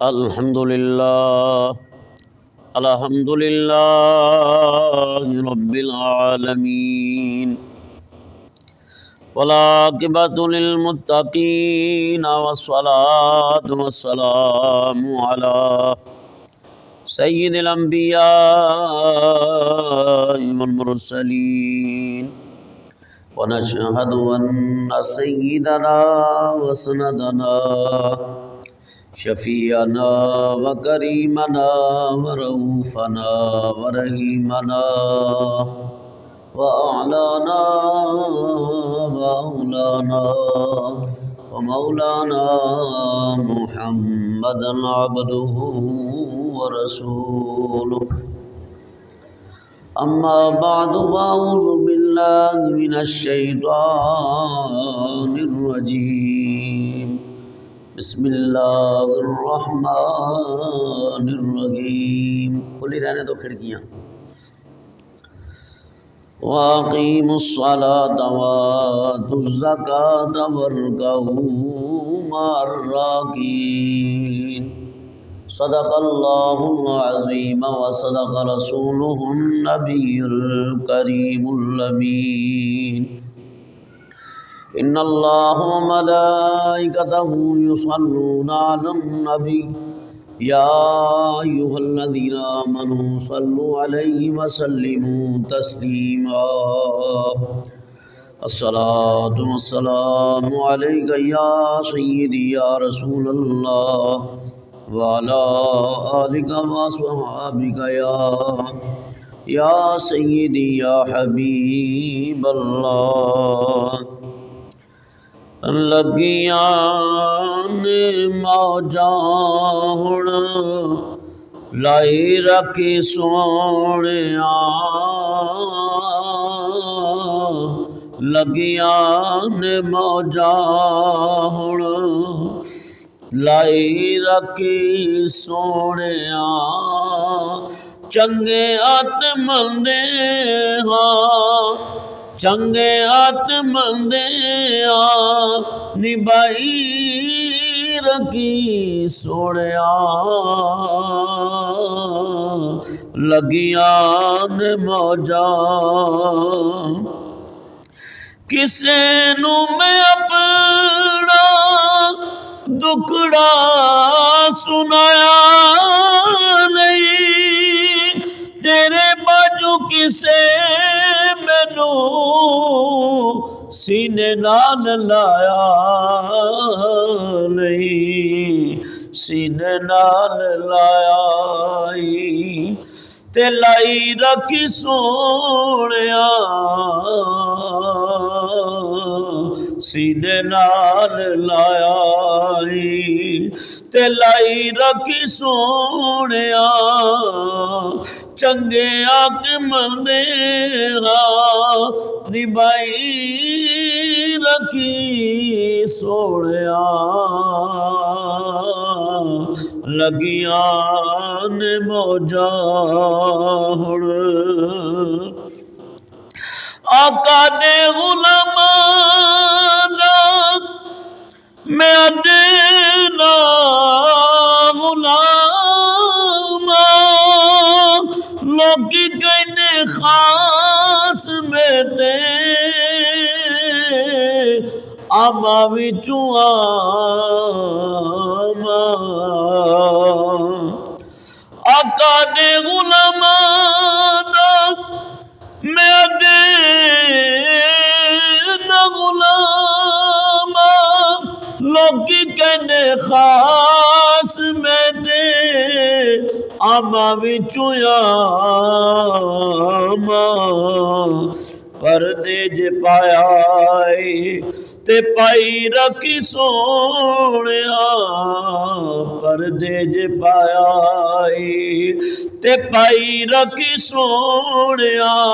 الحمدللہ رب العالمین والعاقبۃ للمتقین والصلاة والسلام علی سید الانبیاء والمرسلین ونشہد ان سیدنا وسندنا شفیعنا وکریمنا ورؤوفنا ورحیمنا وأعلانا وأولانا ومولانا محمدا عبده ورسوله أما بعد فأعوذ بالله من الشيطان الرجيم بسم اللہ الرحمن الرحیم. کھلی رہنے دو کھڑکیاں. وَأَقِيمُوا الصَّلَاةَ وَآتُوا الزَّكَاةَ وَارْكَعُوا مَعَ الرَّاكِعِينَ. صدق اللہ العظیم وصدق رسولہ النبی الکریم الامین. ان اللہ وملائکتہ یصلون علی النبی یا ایھا الذین آمنوا صلوا علیہ وسلموا تسلیما. الصلاۃ والسلام علیک یا سیدی یا رسول اللہ وعلی آلک واصحابک یا سیدی یا حبیب اللہ. لگیاں نے موجاں ہن لائی رکھی سونیاں. لگیاں نے موجاں ہن لائی رکھی سونیاں. چنگے ہاتھ مندے ہاں چنگے ہاتھ مندے ہاں نبھائی رکھی سونیاں. لگیاں نے موجاں کسے نو میں اپنا دکھڑا سنایا نہیں. تیرے باجو کسے مینو سینے نال لایا نہیں. سینے نال لایا تے لائی رکھی سونیاں. سینے نال لایا تے لائی رکھی سونیاں. چنگے آنکھ مندے ہاں نبھائی رکھی سونیاں. لگیاں نے موجاں ہن آقا دے غلاماں دا میں ادنا غلام. لوکی کہنے خاص میں تے آما وچوں آما. آقا دے غلاماں دا میں ادنا غلام. لوکی کہنے خاص میں تے آما وچوں آما. پردے جے پایا تے پائی رکھی سونیاں. پردے جے پایا تے پائی رکھی سونیاں.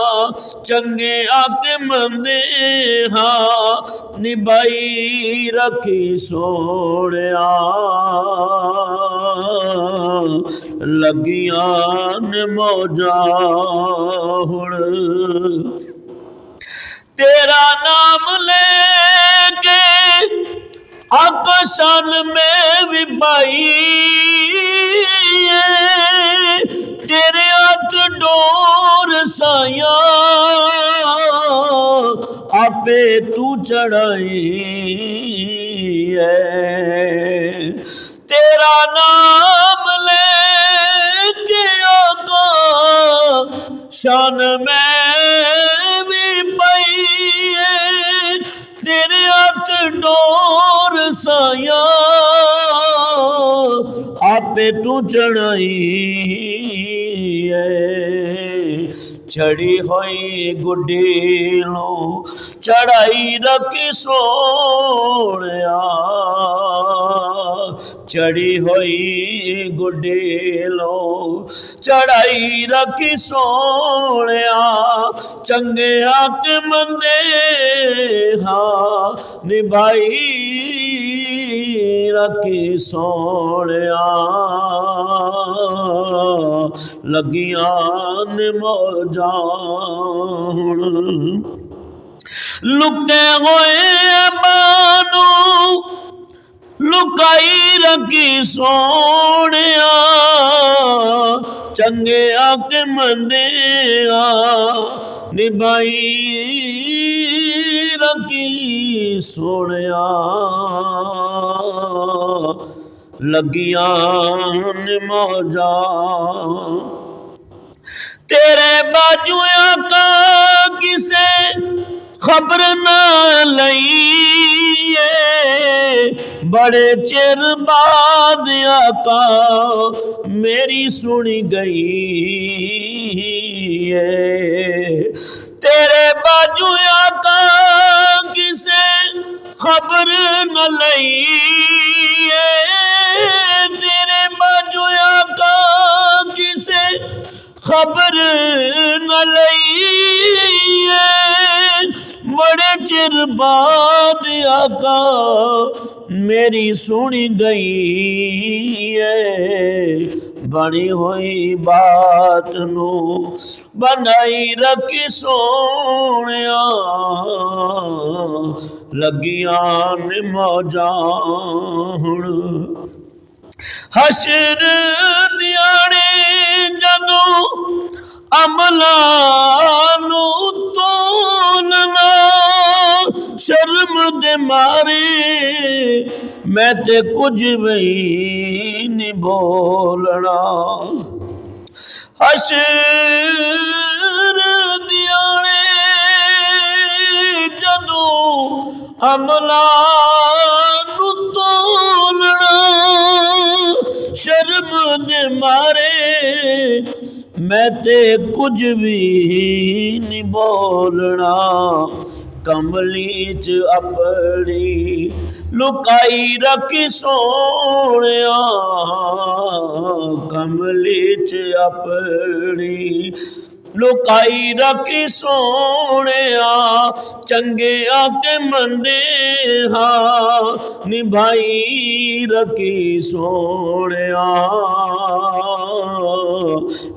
چنگے آنکھ مندے ہاں نبھائی رکھی سونیاں. لگیاں نے موجاں ہن تیرا نام لے کے آقا شان میں بھی پائی تیرے ہاتھ ڈور سایاں آپے تو چڑھائی ہے تیرا نام لے کے آقا شان میں بھی پئی ہے تیرے ہاتھ ڈور سایاں آپے تو چڑھائی ہے چڑھی ہوئی گڈی لوں چڑھائی رکھی سونیا چڑھی ہوئی گڈی لوں چڑھائی رکھی سونیا چنگے آق مندے ہاں نبھائی رکھی سونیا لگیاں موجاں لکے ہوئے بانو لکائی رکھی سونیا چنگے آق مندیا نبھائی رکھی سونیا لگیاں موجاں تیرے باجو آقا کسے خبر نہ لئیے بڑے چر بعد آقا میری سنی گئی ہے تیرے باجو آقا کسے خبر نہ لئیے تیرے باجو آقا کسے خبر نہ لئیے بڑے چر بعد آقا میری سنی گئی ہے بنی ہوئی بات نو بنائی رکھی سونیا لگیاں موجاں حشر دیاڑے جدوں عملاں نو تولنا شرم دے مارے میں تے کچھ بھی نہیں بولنا حشر دیاڑے جدوں عملاں نو تولنا شرم دے مارے میں تے کچھ بھی نہیں بولنا کملی چ اپنی لکائی رکھی سونیا کملی چ اپنی لکائی رکھی سونیا چنگے آق مندے ہاں نبھائی رکھی سونیا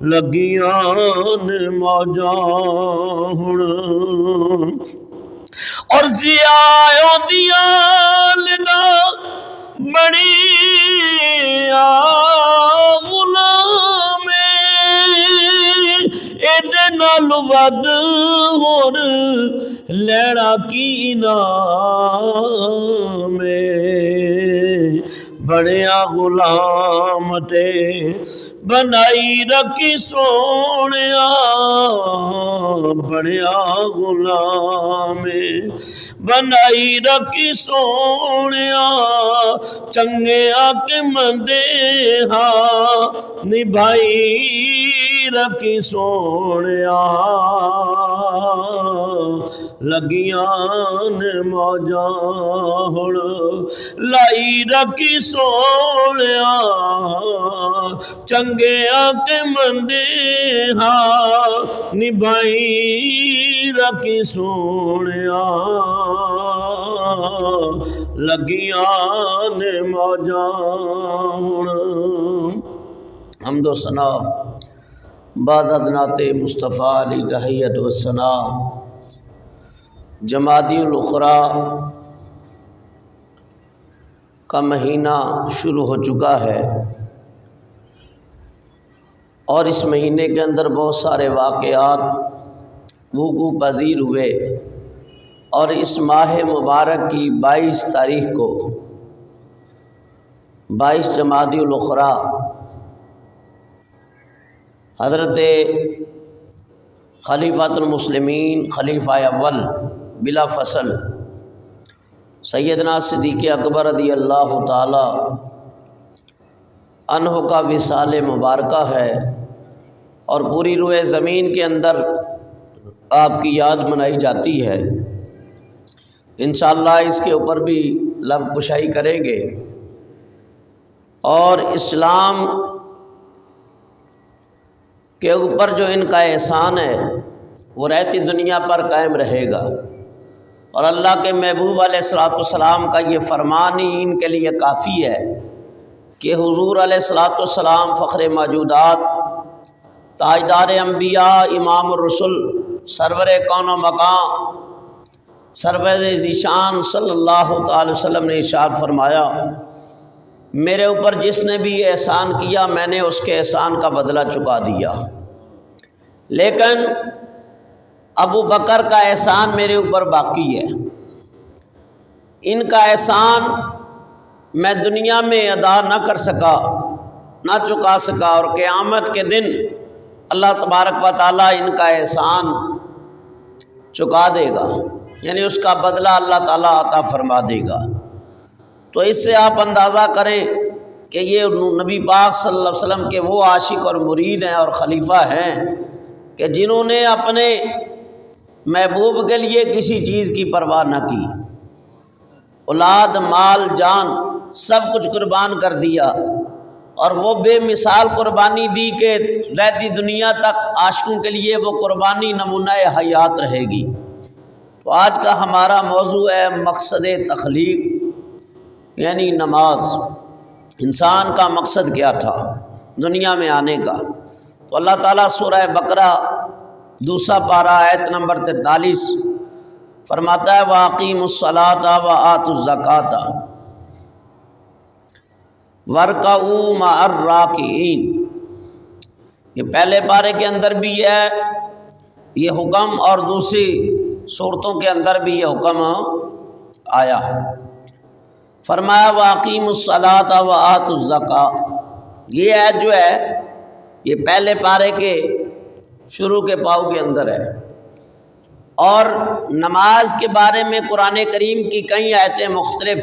لگیاں موجاں اور زیائیوں دیا لگا بڑی غلام ایڈے نال ود ہور لینا کی نام بڑیا غلام تے بنائی رکھی سونیا بڑیا غلام بنائی رکھی سونیا چنگے آق مندے ہاں نبھائی رکھی سونیا لگیاں موجاں ہن لائی رکھی سونیا چنگے آق مندے ہاں نبھائی رکھی سونیا لگیاں موجاں ہن حمد و ثنا بعد نعت مصطفیٰ علی تحیت و ثنا جمادی الاخری کا مہینہ شروع ہو چکا ہے اور اس مہینے کے اندر بہت سارے واقعات وقوع پذیر ہوئے، اور اس ماہ مبارک کی 22 تاریخ کو 22 جمادی الاخری حضرت خلیفۃ المسلمین خلیفہ اول بلا فصل سیدنا صدیق اکبر رضی اللہ تعالی عنہ کا وصال مبارکہ ہے، اور پوری روئے زمین کے اندر آپ کی یاد منائی جاتی ہے۔ انشاءاللہ اس کے اوپر بھی لب کشائی کریں گے، اور اسلام کے اوپر جو ان کا احسان ہے وہ رہتی دنیا پر قائم رہے گا، اور اللہ کے محبوب علیہ الصلوۃ والسلام کا یہ فرمان ہی ان کے لیے کافی ہے کہ حضور علیہ الصلوۃ والسلام فخر موجودات، تاجدار انبیاء، امام الرسل، سرور کون و مقام، سرور ذیشان صلی اللہ تعالی وسلم نے ارشاد فرمایا، میرے اوپر جس نے بھی احسان کیا میں نے اس کے احسان کا بدلہ چکا دیا، لیکن ابو بکر کا احسان میرے اوپر باقی ہے۔ ان کا احسان میں دنیا میں ادا نہ کر سکا، نہ چکا سکا، اور قیامت کے دن اللہ تبارک و تعالیٰ ان کا احسان چکا دے گا، یعنی اس کا بدلہ اللہ تعالیٰ عطا فرما دے گا۔ تو اس سے آپ اندازہ کریں کہ یہ نبی پاک صلی اللہ علیہ وسلم کے وہ عاشق اور مرید ہیں اور خلیفہ ہیں کہ جنہوں نے اپنے محبوب کے لیے کسی چیز کی پرواہ نہ کی، اولاد، مال، جان سب کچھ قربان کر دیا، اور وہ بے مثال قربانی دی کہ رہتی دنیا تک عاشقوں کے لیے وہ قربانی نمونہ حیات رہے گی۔ تو آج کا ہمارا موضوع ہے مقصد تخلیق، یعنی نماز۔ انسان کا مقصد کیا تھا دنیا میں آنے کا؟ تو اللہ تعالیٰ سورہ بقرہ دوسرا پارہ آیت نمبر 43 فرماتا ہے وَأَقِیمُوا الصَّلَاةَ وَآتُوا الزَّکَاةَ وَارْکَعُوا مَعَ الرَّاکِعِینَ۔ یہ پہلے پارے کے اندر بھی ہے یہ حکم، اور دوسری صورتوں کے اندر بھی یہ حکم آیا۔ فرمایا وَأَقِیمُوا الصَّلَاةَ وَآتُوا الزَّکَاةَ۔ یہ آیت جو ہے یہ پہلے پارے کے شروع کے پاؤ کے اندر ہے، اور نماز کے بارے میں قرآن کریم کی کئی آیتیں مختلف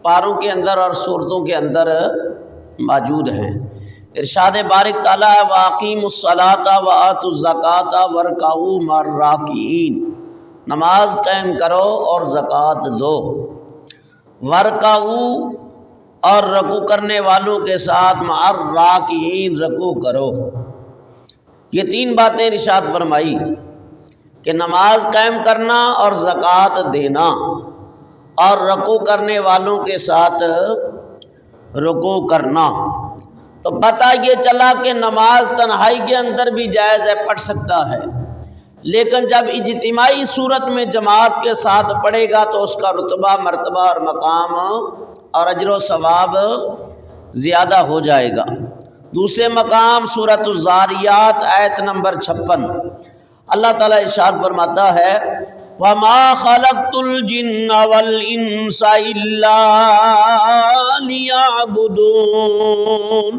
پاروں کے اندر اور صورتوں کے اندر موجود ہیں۔ ارشاد بارک تعالیٰ وَأَقِیمُوا الصَّلَاةَ وَآتُوا الزَّکَاةَ وَارْکَعُوا مَعَ الرَّاکِعِینَ۔ نماز قائم کرو اور زکوٰۃ دو، وَارْکَعُوا اور رکوع کرنے والوں کے ساتھ، مع الراکعین رکوع کرو۔ یہ تین باتیں ارشاد فرمائی کہ نماز قائم کرنا اور زکوٰۃ دینا اور رکوع کرنے والوں کے ساتھ رکوع کرنا۔ تو پتہ یہ چلا کہ نماز تنہائی کے اندر بھی جائز ہے، پڑھ سکتا ہے، لیکن جب اجتماعی صورت میں جماعت کے ساتھ پڑھے گا تو اس کا رتبہ، مرتبہ اور مقام اور اجر و ثواب زیادہ ہو جائے گا۔ دوسرے مقام سورۃ الزاریات آیت نمبر 56 اللہ تعالیٰ ارشاد فرماتا ہے وَمَا خَلَقْتُ الْجِنَّ وَالْإِنسَ إِلَّا لِيَعْبُدُونَ۔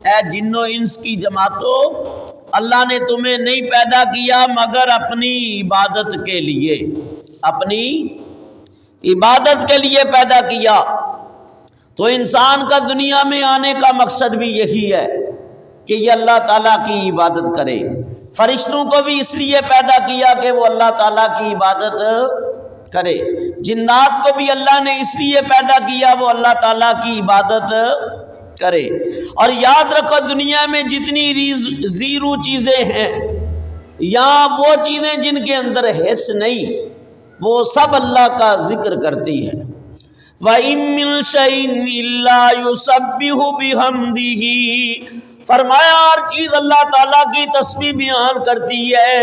اے جن و انس کی جماعتوں، اللہ نے تمہیں نہیں پیدا کیا مگر اپنی عبادت کے لیے، اپنی عبادت کے لیے پیدا کیا۔ تو انسان کا دنیا میں آنے کا مقصد بھی یہی ہے کہ یہ اللہ تعالیٰ کی عبادت کرے۔ فرشتوں کو بھی اس لیے پیدا کیا کہ وہ اللہ تعالیٰ کی عبادت کرے، جنات کو بھی اللہ نے اس لیے پیدا کیا وہ اللہ تعالیٰ کی عبادت کرے۔ اور یاد رکھو دنیا میں جتنی زیرو چیزیں ہیں یا وہ چیزیں جن کے اندر حس نہیں، وہ سب اللہ کا ذکر کرتی ہے۔ وَإِن مِّن شَيْءٍ إِلَّا يُسَبِّحُ بِحَمْدِهِ، فرمایا ہر چیز اللہ تعالیٰ کی تسبیح بیان کرتی ہے،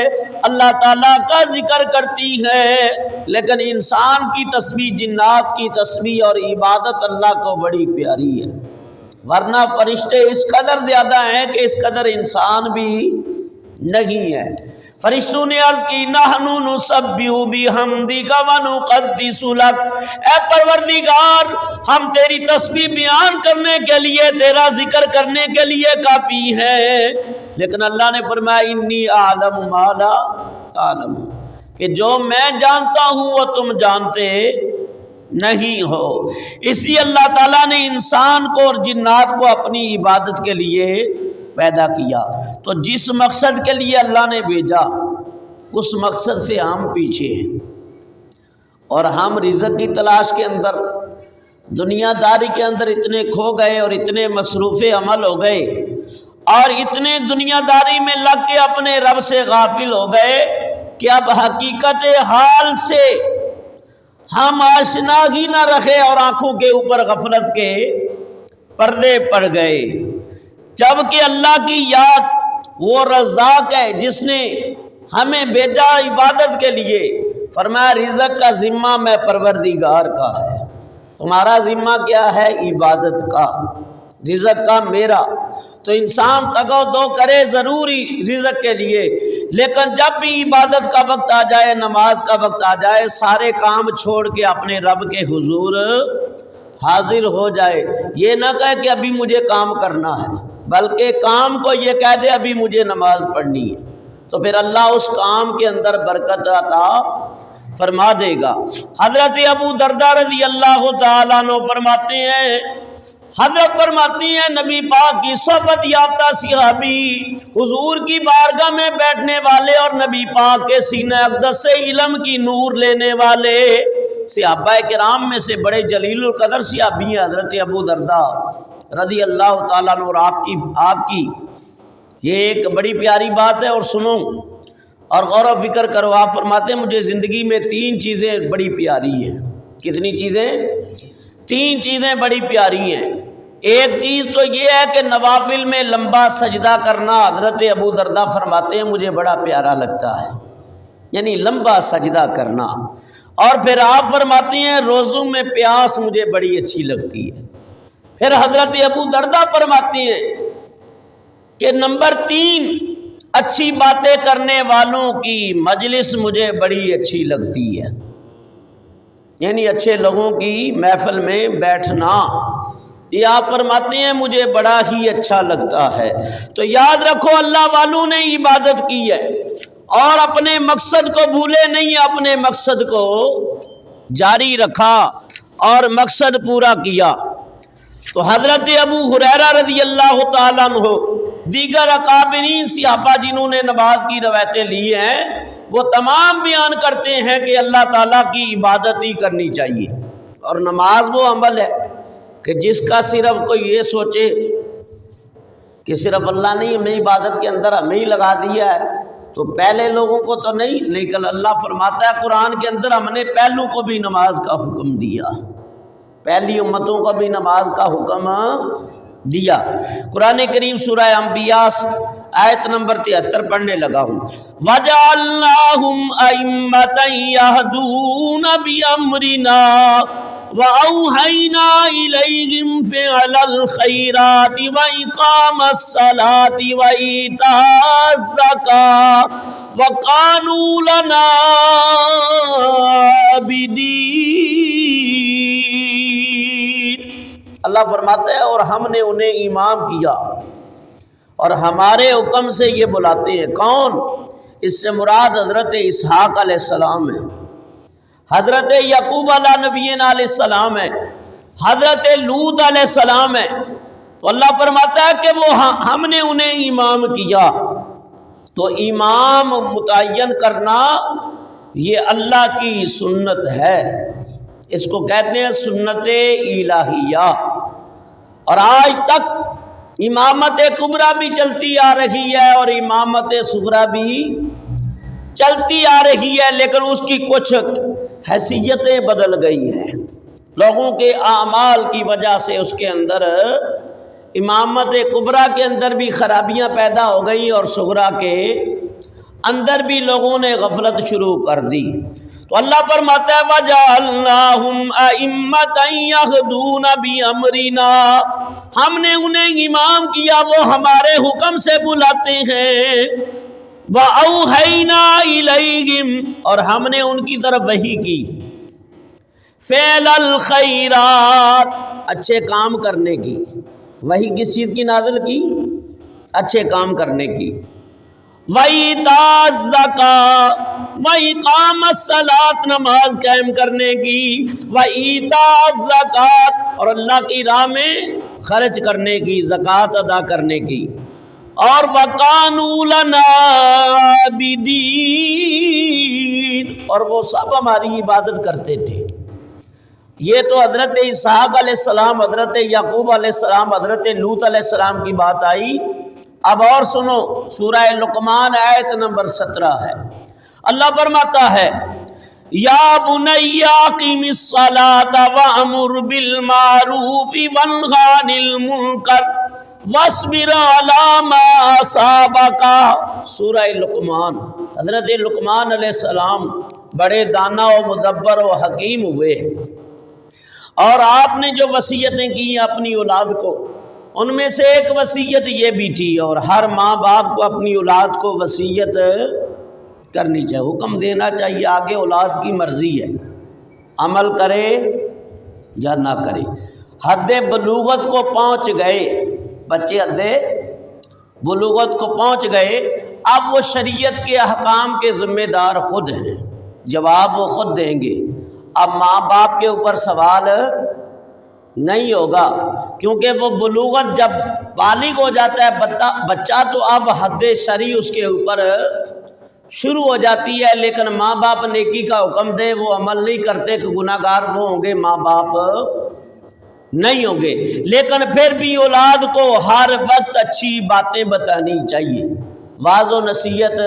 اللہ تعالیٰ کا ذکر کرتی ہے، لیکن انسان کی تسبیح، جنات کی تسبیح اور عبادت اللہ کو بڑی پیاری ہے۔ ورنہ فرشتے اس قدر زیادہ ہیں کہ اس قدر انسان بھی نہیں ہے۔ فرشتوں نے عرض کی نحنو نسبح بحمدک ونقدس لک، اے پروردگار ہم تیری تسبیح بیان کرنے کے لیے، تیرا ذکر کرنے کے لیے کافی ہیں، لیکن اللہ نے فرمایا انی اعلم ما لا تعلمون، کہ جو میں جانتا ہوں وہ تم جانتے نہیں ہو۔ اسی اللہ تعالیٰ نے انسان کو اور جنات کو اپنی عبادت کے لیے پیدا کیا، تو جس مقصد کے لیے اللہ نے بھیجا اس مقصد سے ہم پیچھے ہیں، اور ہم رزق کی تلاش کے اندر، دنیا داری کے اندر اتنے کھو گئے اور اتنے مصروف عمل ہو گئے اور اتنے دنیا داری میں لگ کے اپنے رب سے غافل ہو گئے کہ اب حقیقت حال سے ہم آشنا ہی نہ رکھے اور آنکھوں کے اوپر غفلت کے پردے پڑ گئے، جبکہ اللہ کی یاد وہ رزاق ہے جس نے ہمیں بھیجا عبادت کے لیے۔ فرمایا رزق کا ذمہ میں پروردگار کا ہے، تمہارا ذمہ کیا ہے؟ عبادت کا، رزق کا میرا۔ تو انسان تگو دو کرے ضروری رزق کے لیے، لیکن جب بھی عبادت کا وقت آ جائے، نماز کا وقت آ جائے، سارے کام چھوڑ کے اپنے رب کے حضور حاضر ہو جائے۔ یہ نہ کہے کہ ابھی مجھے کام کرنا ہے، بلکہ کام کو یہ کہہ دے ابھی مجھے نماز پڑھنی ہے، تو پھر اللہ اس کام کے اندر برکت عطا فرما دے گا۔ حضرت ابو درداء رضی اللہ تعالیٰ عنہ فرماتے ہیں، حضرت فرماتی ہیں نبی پاک کی صحبت یافتہ صحابی، حضور کی بارگاہ میں بیٹھنے والے اور نبی پاک کے سینہ اقدس سے علم کی نور لینے والے صحابہ کرام میں سے بڑے جلیل القدر صحابی ہیں حضرت ابو درداء رضی اللہ تعالیٰ عنہ۔ اور آپ کی یہ ایک بڑی پیاری بات ہے، اور سنو اور غور و فکر کرو۔ آپ فرماتے ہیں مجھے زندگی میں 3 چیزیں بڑی پیاری ہیں۔ کتنی چیزیں؟ 3 چیزیں بڑی پیاری ہیں۔ ایک چیز تو یہ ہے کہ نوافل میں لمبا سجدہ کرنا، حضرت ابو درداء فرماتے ہیں مجھے بڑا پیارا لگتا ہے، یعنی لمبا سجدہ کرنا۔ اور پھر آپ فرماتے ہیں روزوں میں پیاس مجھے بڑی اچھی لگتی ہے۔ پھر حضرت ابو درداء فرماتے ہیں کہ نمبر 3، اچھی باتیں کرنے والوں کی مجلس مجھے بڑی اچھی لگتی ہے، یعنی اچھے لوگوں کی محفل میں بیٹھنا، یہ آپ فرماتے ہیں مجھے بڑا ہی اچھا لگتا ہے۔ تو یاد رکھو اللہ والوں نے عبادت کی ہے اور اپنے مقصد کو بھولے نہیں، اپنے مقصد کو جاری رکھا اور مقصد پورا کیا۔ تو حضرت ابو ہریرہ رضی اللہ تعالیٰ عنہ، دیگر اکابرین صحابہ جنہوں نے نماز کی روایتیں لی ہیں، وہ تمام بیان کرتے ہیں کہ اللہ تعالیٰ کی عبادت ہی کرنی چاہیے، اور نماز وہ عمل ہے کہ جس کا صرف کوئی یہ سوچے کہ صرف اللہ نے ہمیں عبادت کے اندر ہمیں ہی لگا دیا ہے، تو پہلے لوگوں کو تو نہیں، لیکن اللہ فرماتا ہے قرآن کے اندر ہم نے پہلوں کو بھی نماز کا حکم دیا، پہلی امتوں کو بھی نماز کا حکم دیا۔ قرآن کریم سورہ انبیاء آیت نمبر 73 پڑھنے لگا ہوں۔ وَجَعَلْنَاهُمْ أَئِمَّةً يَهْدُونَ بِأَمْرِنَا وَأَوْحَيْنَا إِلَيْهِمْ فِعْلَ الْخَيْرَاتِ وَإِقَامَ الصَّلَاةِ وَإِيتَاءَ الزَّكَاةِ وَكَانُوا لَنَا عَابِدِينَ۔ اللہ فرماتا ہے اور ہم نے انہیں امام کیا اور ہمارے حکم سے یہ بلاتے ہیں۔ کون؟ اس سے مراد حضرت اسحاق علیہ السلام ہے، حضرت یعقوب علیہ نبینا علیہ السلام ہے، حضرت لوط علیہ السلام ہے۔ تو اللہ فرماتا ہے کہ وہ ہم نے انہیں امام کیا۔ تو امام متعین کرنا یہ اللہ کی سنت ہے، اس کو کہتے ہیں سنت الہیہ، اور آج تک امامت کبریٰ بھی چلتی آ رہی ہے اور امامت صغریٰ بھی چلتی آ رہی ہے، لیکن اس کی کچھ حیثیتیں بدل گئی ہیں لوگوں کے اعمال کی وجہ سے۔ اس کے اندر امامت کبریٰ کے اندر بھی خرابیاں پیدا ہو گئی اور صغریٰ کے اندر بھی لوگوں نے غفلت شروع کر دی۔ تو اللہ فرماتا ہے وَجَعَلْنَاهُمْ أَئِمَّةً يَهْدُونَ بِأَمْرِنَا، ہم نے انہیں امام کیا، وہ ہمارے حکم سے بلاتے ہیں۔ وَأَوْحَيْنَا إِلَيْهِمْ، اور ہم نے ان کی طرف وحی کی، فعل الخیرات، اچھے کام کرنے کی۔ وحی کس چیز کی نازل کی؟ اچھے کام کرنے کی۔ وَإِيتَاءَ الزَّکَاۃ، وَإِقَامَ الصَّلَاۃ، نماز قائم کرنے کی۔ وَإِيتَاءَ الزَّکَاۃ، اور اللہ کی راہ میں خرچ کرنے کی، زکوٰۃ ادا کرنے کی۔ اور وَكَانُوا لَنَا عَابِدِينَ، اور وہ سب ہماری عبادت کرتے تھے۔ یہ تو حضرت اسحاق علیہ السلام، حضرت یعقوب علیہ السلام، حضرت لوط علیہ السلام کی بات آئی۔ اب اور سنو، سورہ لقمان آیت نمبر 17 ہے۔ اللہ فرماتا ہے یا بنی اقم الصلاۃ وامر بالمعروف وانھ عن المنکر واصبر علی ما اصابک۔ سورہ لقمان، حضرت لقمان علیہ السلام بڑے دانا و مدبر و حکیم ہوئے، اور آپ نے جو وصیتیں کی اپنی اولاد کو، ان میں سے ایک وصیت یہ بھی تھی، اور ہر ماں باپ کو اپنی اولاد کو وصیت کرنی چاہیے، حکم دینا چاہیے، آگے اولاد کی مرضی ہے، عمل کرے یا نہ کرے۔ حد بلوغت کو پہنچ گئے بچے، حد بلوغت کو پہنچ گئے، اب وہ شریعت کے احکام کے ذمہ دار خود ہیں، جواب وہ خود دیں گے۔ اب ماں باپ کے اوپر سوال نہیں ہوگا، کیونکہ وہ بلوغت جب بالغ ہو جاتا ہے بچہ، تو اب حد شرعی اس کے اوپر شروع ہو جاتی ہے، لیکن ماں باپ نیکی کا حکم دے وہ عمل نہیں کرتے، کہ گناہ گار وہ ہوں گے، ماں باپ نہیں ہوں گے۔ لیکن پھر بھی اولاد کو ہر وقت اچھی باتیں بتانی چاہیے، واعظ و نصیحت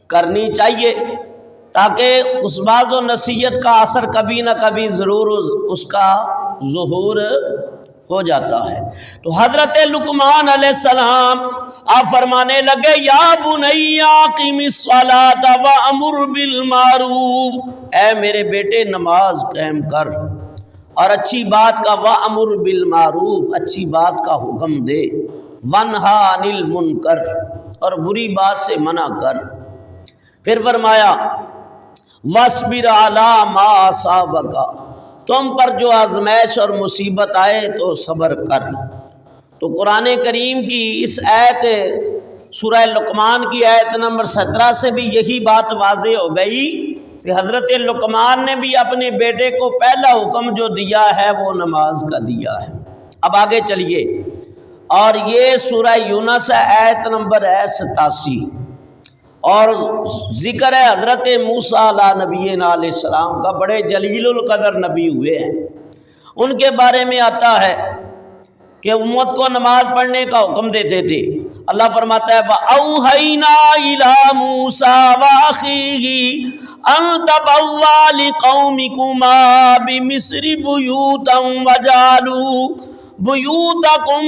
کرنی چاہیے، تاکہ اس واعظ و نصیحت کا اثر کبھی نہ کبھی ضرور اس کا ظہور ہو جاتا ہے۔ تو حضرت لقمان علیہ السلام آپ فرمانے لگے یا بنی اقم الصلاۃ وامر بالمعروف، اے میرے بیٹے نماز قائم کر، اور اچھی بات کا، وامر بالمعروف، اچھی بات کا حکم دے، وانہا عن المنکر، اور بری بات سے منع کر۔ پھر فرمایا واصبر علی ما اصابک، تم پر جو آزمائش اور مصیبت آئے تو صبر کر۔ تو قرآن کریم کی اس آیت سورہ لقمان کی آیت نمبر 17 سے بھی یہی بات واضح ہو گئی کہ حضرت لقمان نے بھی اپنے بیٹے کو پہلا حکم جو دیا ہے وہ نماز کا دیا ہے۔ اب آگے چلیے، اور یہ سورہ یونس آیت نمبر ہے 87، اور ذکر ہے حضرت موسیٰ علیہ نبینا علیہ السلام کا، بڑے جلیل القدر نبی ہوئے ہیں۔ ان کے بارے میں آتا ہے کہ امت کو نماز پڑھنے کا حکم دیتے تھے۔ اللہ فرماتا ہے وَأَوْحَيْنَا إِلَىٰ مُوسَىٰ وَأَخِيهِ أَن تَبَوَّآ لِقَوْمِكُمَا بِمِصْرَ بُيُوتًا وَاجْعَلُوا بُيُوتَكُمْ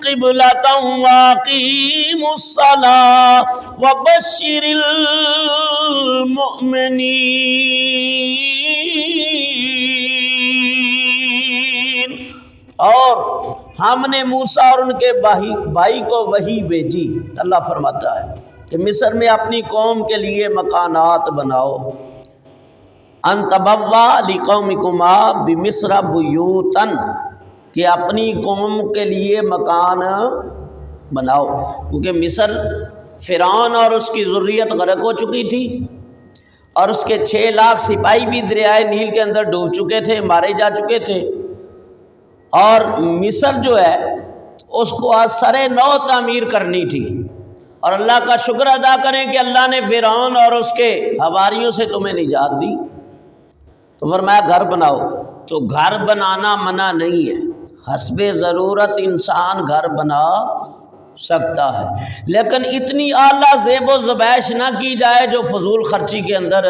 قِبْلَةً وَأَقِيمُوا الصَّلَاةَ وَبَشِّرِ الْمُؤْمِنِينَ۔ اور ہم نے موسیٰ اور ان کے بھائی کو وحی بھیجی، اللہ فرماتا ہے کہ مصر میں اپنی قوم کے لیے مکانات بناؤ، ان تبوّا لقومکما بمصر بیوتن، کہ اپنی قوم کے لیے مکان بناؤ، کیونکہ مصر فرعون اور اس کی ذریت غرق ہو چکی تھی، اور اس کے 6 لاکھ سپاہی بھی دریائے نیل کے اندر ڈوب چکے تھے، مارے جا چکے تھے، اور مصر جو ہے اس کو آج سر نو تعمیر کرنی تھی۔ اور اللہ کا شکر ادا کریں کہ اللہ نے فرعون اور اس کے حواریوں سے تمہیں نجات دی، تو فرمایا گھر بناؤ۔ تو گھر بنانا منع نہیں ہے، حسب ضرورت انسان گھر بنا سکتا ہے، لیکن اتنی اعلیٰ زیب و زبائش نہ کی جائے جو فضول خرچی کے اندر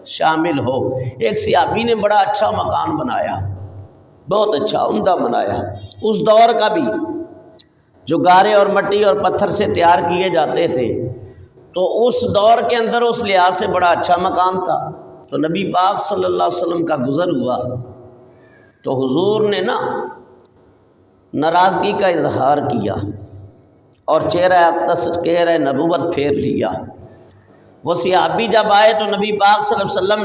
شامل ہو۔ ایک صحابی نے بڑا اچھا مکان بنایا، بہت اچھا عمدہ بنایا، اس دور کا بھی، جو گارے اور مٹی اور پتھر سے تیار کیے جاتے تھے، تو اس دور کے اندر اس لحاظ سے بڑا اچھا مکان تھا۔ تو نبی پاک صلی اللہ علیہ وسلم کا گزر ہوا تو حضور نے ناراضگی کا اظہار کیا اور چہرہ اقدس چہرہ نبوت پھیر لیا۔ وہ صحابی جب آئے تو نبی پاک صلی اللہ علیہ وسلم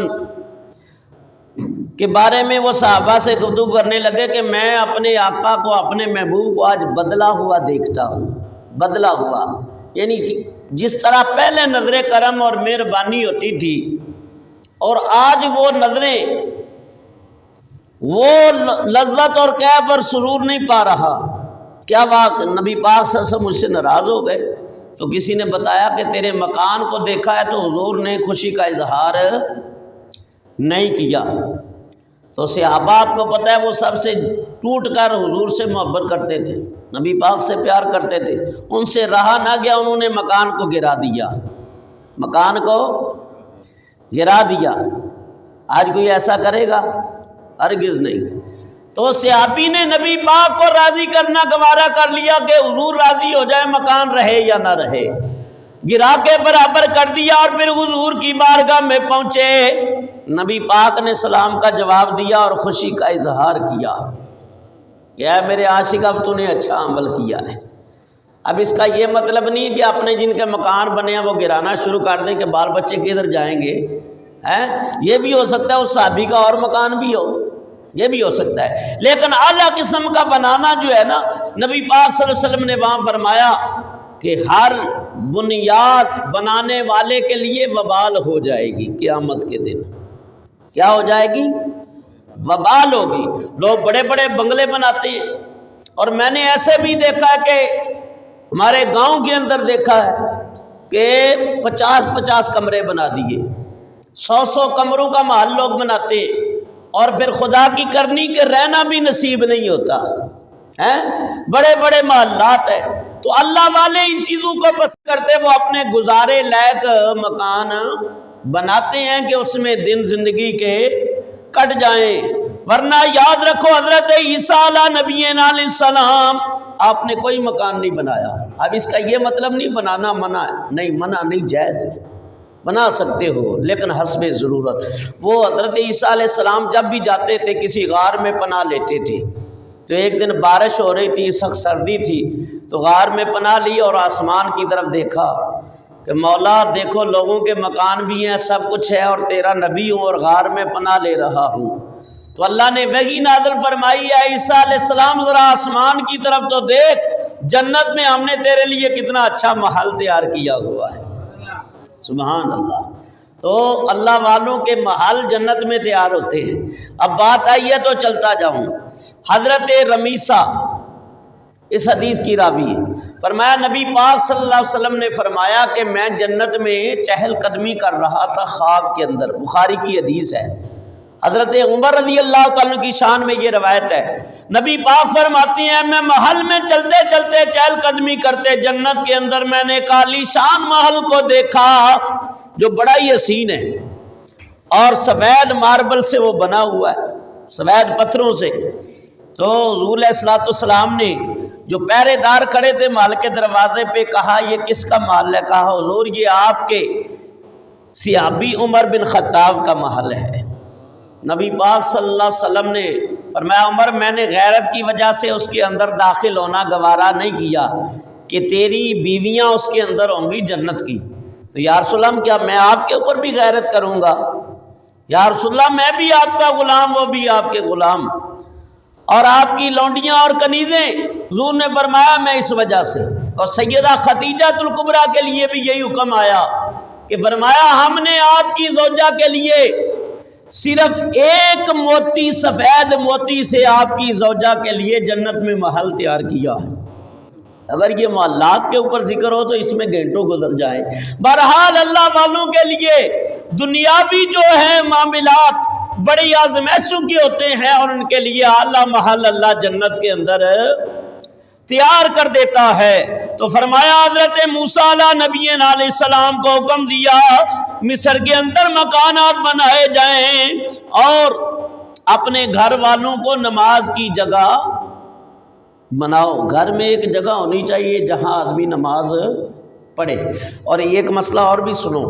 کے بارے میں وہ صحابہ سے گفتگو کرنے لگے کہ میں اپنے آقا کو، اپنے محبوب کو آج بدلا ہوا دیکھتا ہوں، بدلا ہوا، یعنی جس طرح پہلے نظر کرم اور مہربانی ہوتی تھی اور آج وہ نظریں، وہ لذت اور کیف اور سرور نہیں پا رہا۔ کیا بات؟ نبی پاک صلی اللہ علیہ وسلم مجھ سے ناراض ہو گئے؟ تو کسی نے بتایا کہ تیرے مکان کو دیکھا ہے تو حضور نے خوشی کا اظہار نہیں کیا۔ تو صحابہ آپ کو پتہ ہے وہ سب سے ٹوٹ کر حضور سے محبت کرتے تھے، نبی پاک سے پیار کرتے تھے، ان سے رہا نہ گیا، انہوں نے مکان کو گرا دیا، مکان کو گرا دیا۔ آج کوئی ایسا کرے گا؟ ہرگز نہیں۔ تو صحابی نے نبی پاک کو راضی کرنا گوارا کر لیا کہ حضور راضی ہو جائے، مکان رہے یا نہ رہے، گرا کے برابر کر دیا اور پھر حضور کی بارگاہ میں پہنچے۔ نبی پاک نے سلام کا جواب دیا اور خوشی کا اظہار کیا کہ اے میرے عاشق اب تو نے اچھا عمل کیا ہے۔ اب اس کا یہ مطلب نہیں ہے کہ اپنے جن کے مکان بنے ہیں وہ گرانا شروع کر دیں کہ بال بچے کدھر جائیں گے، یہ بھی ہو سکتا ہے اس صحابی کا اور مکان بھی ہو، یہ بھی ہو سکتا ہے، لیکن اعلیٰ قسم کا بنانا جو ہے نا، نبی پاک صلی اللہ علیہ وسلم نے وہاں فرمایا کہ ہر بنیاد بنانے والے کے لیے وبال ہو جائے گی قیامت کے دن۔ کیا ہو جائے گی؟ وبال ہوگی۔ لوگ بڑے بڑے بنگلے بناتے ہیں، اور میں نے ایسے بھی دیکھا ہے کہ ہمارے گاؤں کے اندر دیکھا ہے کہ 50 کمرے بنا دیے، 100 کمروں کا محل لوگ بناتے ہیں، اور پھر خدا کی کرنی کے رہنا بھی نصیب نہیں ہوتا ہے، بڑے بڑے محلات ہیں۔ تو اللہ والے ان چیزوں کو پسند کرتے، وہ اپنے گزارے لائق مکان بناتے ہیں کہ اس میں دن زندگی کے کٹ جائیں، ورنہ یاد رکھو حضرت عیسیٰ علیہ نبی علیہ السلام آپ نے کوئی مکان نہیں بنایا۔ اب اس کا یہ مطلب نہیں بنانا منع نہیں، جائز ہے، بنا سکتے ہو لیکن حسب ضرورت۔ وہ حضرت عیسیٰ علیہ السلام جب بھی جاتے تھے کسی غار میں پناہ لیتے تھے، تو ایک دن بارش ہو رہی تھی، سخت سردی تھی، تو غار میں پناہ لی اور آسمان کی طرف دیکھا کہ مولا دیکھو لوگوں کے مکان بھی ہیں، سب کچھ ہے، اور تیرا نبی ہوں اور غار میں پناہ لے رہا ہوں۔ تو اللہ نے وحی نازل فرمائی ہے عیسیٰ علیہ السلام ذرا آسمان کی طرف تو دیکھ، جنت میں ہم نے تیرے لیے کتنا اچھا محل تیار کیا ہوا ہے۔ سبحان اللہ۔ تو اللہ والوں کے محل جنت میں تیار ہوتے ہیں۔ اب بات آئی ہے تو چلتا جاؤں۔ حضرت رمیسہ اس حدیث کی راوی ہے، فرمایا نبی پاک صلی اللہ علیہ وسلم نے فرمایا کہ میں جنت میں چہل قدمی کر رہا تھا خواب کے اندر، بخاری کی حدیث ہے۔ حضرت عمر رضی اللہ تعالیٰ کی شان میں یہ روایت ہے، نبی پاک فرماتی ہیں میں محل میں چلتے چلتے چہل قدمی کرتے جنت کے اندر میں نے ایک عالی شان محل کو دیکھا جو بڑا ہی حسین ہے، اور سفید ماربل سے وہ بنا ہوا ہے، سفید پتھروں سے۔ تو حضور علیہ الصلوۃ والسلام نے جو پہرے دار کھڑے تھے محل کے دروازے پہ کہا یہ کس کا محل ہے؟ کہا حضور یہ آپ کے صحابی عمر بن خطاب کا محل ہے۔ نبی پاک صلی اللہ علیہ وسلم نے فرمایا عمر میں نے غیرت کی وجہ سے اس کے اندر داخل ہونا گوارا نہیں کیا کہ تیری بیویاں اس کے اندر ہوں گی جنت کی۔ تو یا رسول اللہ کیا میں آپ کے اوپر بھی غیرت کروں گا؟ یا رسول اللہ میں بھی آپ کا غلام، وہ بھی آپ کے غلام، اور آپ کی لونڈیاں اور کنیزیں۔ حضور نے فرمایا میں اس وجہ سے، اور سیدہ خدیجہ الکبریٰ کے لیے بھی یہی حکم آیا کہ فرمایا ہم نے آپ کی زوجہ کے لیے صرف ایک موتی، سفید موتی سے آپ کی زوجہ کے لیے جنت میں محل تیار کیا ہے۔ اگر یہ محلات کے اوپر ذکر ہو تو اس میں گھنٹوں گزر جائیں۔ بہرحال اللہ والوں کے لیے دنیاوی جو ہے معاملات بڑی آزمائشوں کے ہوتے ہیں، اور ان کے لیے اعلیٰ محل اللہ جنت کے اندر تیار کر دیتا ہے۔ تو فرمایا حضرت موسیٰ علیہ نبی علیہ السلام کو حکم دیا مصر کے اندر مکانات بنائے جائیں، اور اپنے گھر والوں کو نماز کی جگہ بناؤ۔ گھر میں ایک جگہ ہونی چاہیے جہاں آدمی نماز پڑھے۔ اور ایک مسئلہ اور بھی سنو،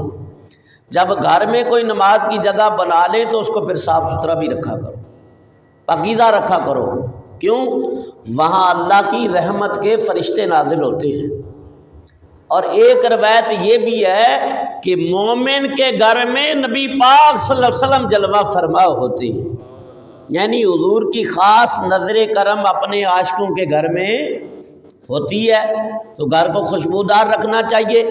جب گھر میں کوئی نماز کی جگہ بنا لے تو اس کو پھر صاف ستھرا بھی رکھا کرو، پاکیزہ رکھا کرو۔ کیوں؟ وہاں اللہ کی رحمت کے فرشتے نازل ہوتے ہیں۔ اور ایک روایت یہ بھی ہے کہ مومن کے گھر میں نبی پاک صلی اللہ علیہ وسلم جلوہ فرما ہوتے ہیں، یعنی حضور کی خاص نظر کرم اپنے عاشقوں کے گھر میں ہوتی ہے۔ تو گھر کو خوشبودار رکھنا چاہیے،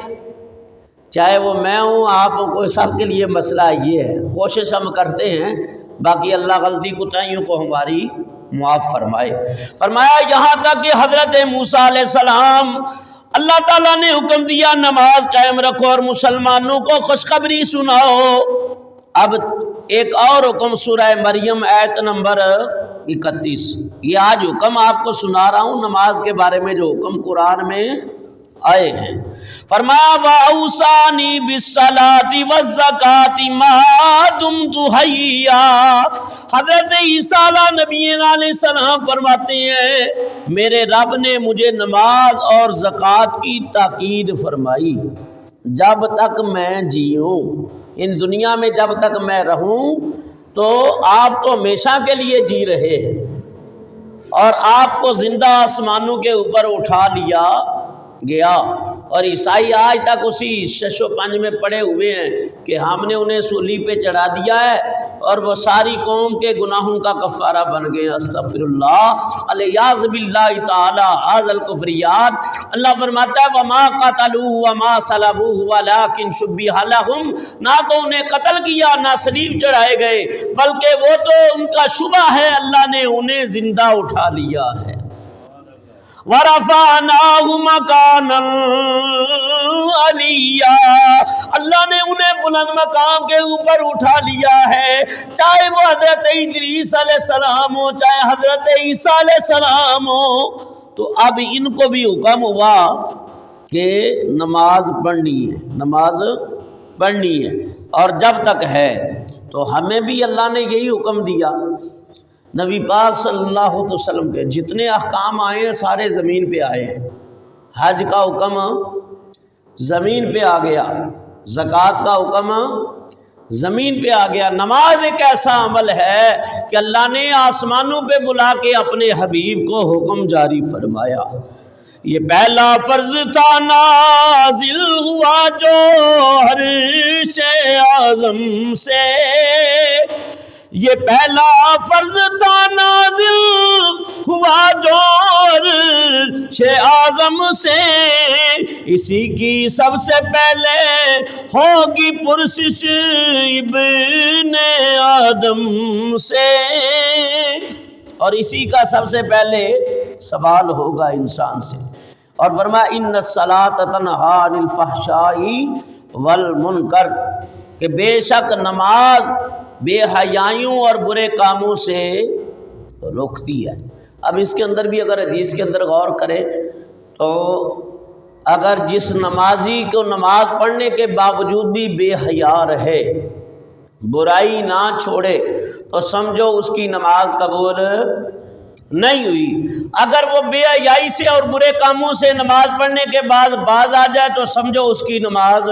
چاہے وہ میں ہوں، آپ کو، سب کے لیے مسئلہ یہ ہے۔ کوشش ہم کرتے ہیں، باقی اللہ غلطی کوتاہیوں کو ہماری معاف فرمائے۔ فرمایا یہاں تک کہ حضرت موسیٰ علیہ السلام، اللہ تعالیٰ نے حکم دیا نماز قائم رکھو اور مسلمانوں کو خوشخبری سناؤ۔ اب ایک اور حکم سورہ مریم آیت نمبر 31، یہ آج حکم آپ کو سنا رہا ہوں نماز کے بارے میں جو حکم قرآن میں آئے ہیں۔ فرمایا وَأَوْصَانِي بِالصَّلَاةِ وَالزَّكَاةِ مَا دُمْتُ حَيًّا۔ حضرت عیسیٰ نبی علیہ السلام فرماتے ہیں میرے رب نے مجھے نماز اور زکوٰۃ کی تاکید فرمائی جب تک میں جیوں، ان دنیا میں جب تک میں رہوں۔ تو آپ تو ہمیشہ کے لیے جی رہے ہیں اور آپ کو زندہ آسمانوں کے اوپر اٹھا لیا گیا، اور عیسائی آج تک اسی شش و پنج میں پڑے ہوئے ہیں کہ ہم نے انہیں سولی پہ چڑھا دیا ہے اور وہ ساری قوم کے گناہوں کا کفارہ بن گئے۔ استغفر اللہ، الیاذ باللہ تعالی ھذا الکفریات۔ اللہ فرماتا ہے وما قتلوہ وما صلبوہ ولکن شبہ لہم، نہ تو انہیں قتل کیا نہ صلیب چڑھائے گئے، بلکہ وہ تو ان کا شبہ ہے، اللہ نے انہیں زندہ اٹھا لیا ہے۔ وَرَفَعْنَاهُ مَكَانًا عَلِيًّا، اللہ نے انہیں بلند مقام کے اوپر اٹھا لیا ہے، چاہے وہ حضرت ادریس علیہ السلام ہو، چاہے حضرت عیسیٰ علیہ السلام ہو۔ تو اب ان کو بھی حکم ہوا کہ نماز پڑھنی ہے، نماز پڑھنی ہے، اور جب تک ہے تو ہمیں بھی اللہ نے یہی حکم دیا۔ نبی پاک صلی اللہ علیہ وسلم کے جتنے احکام آئے ہیں سارے زمین پہ آئے ہیں۔ حج کا حکم زمین پہ آ گیا، زکوٰۃ کا حکم زمین پہ آ گیا۔ نماز ایک ایسا عمل ہے کہ اللہ نے آسمانوں پہ بلا کے اپنے حبیب کو حکم جاری فرمایا۔ یہ پہلا فرض تھا نازل ہوا جو عرش اعظم سے، یہ پہلا فرض تھا نازل ہوا جو عرش اعظم سے، اسی کی سب سے پہلے ہوگی پرسش ابن آدم سے، اور اسی کا سب سے پہلے سوال ہوگا انسان سے۔ اور فرمایا ان الصلاۃ تنہی عن الفحشاء والمنکر، کہ بے شک نماز بے حیائیوں اور برے کاموں سے روکتی ہے۔ اب اس کے اندر بھی اگر حدیث کے اندر غور کریں تو اگر جس نمازی کو نماز پڑھنے کے باوجود بھی بے حیا رہے، برائی نہ چھوڑے، تو سمجھو اس کی نماز قبول نہیں ہوئی۔ اگر وہ بے حیائی سے اور برے کاموں سے نماز پڑھنے کے بعد باز آ جائے تو سمجھو اس کی نماز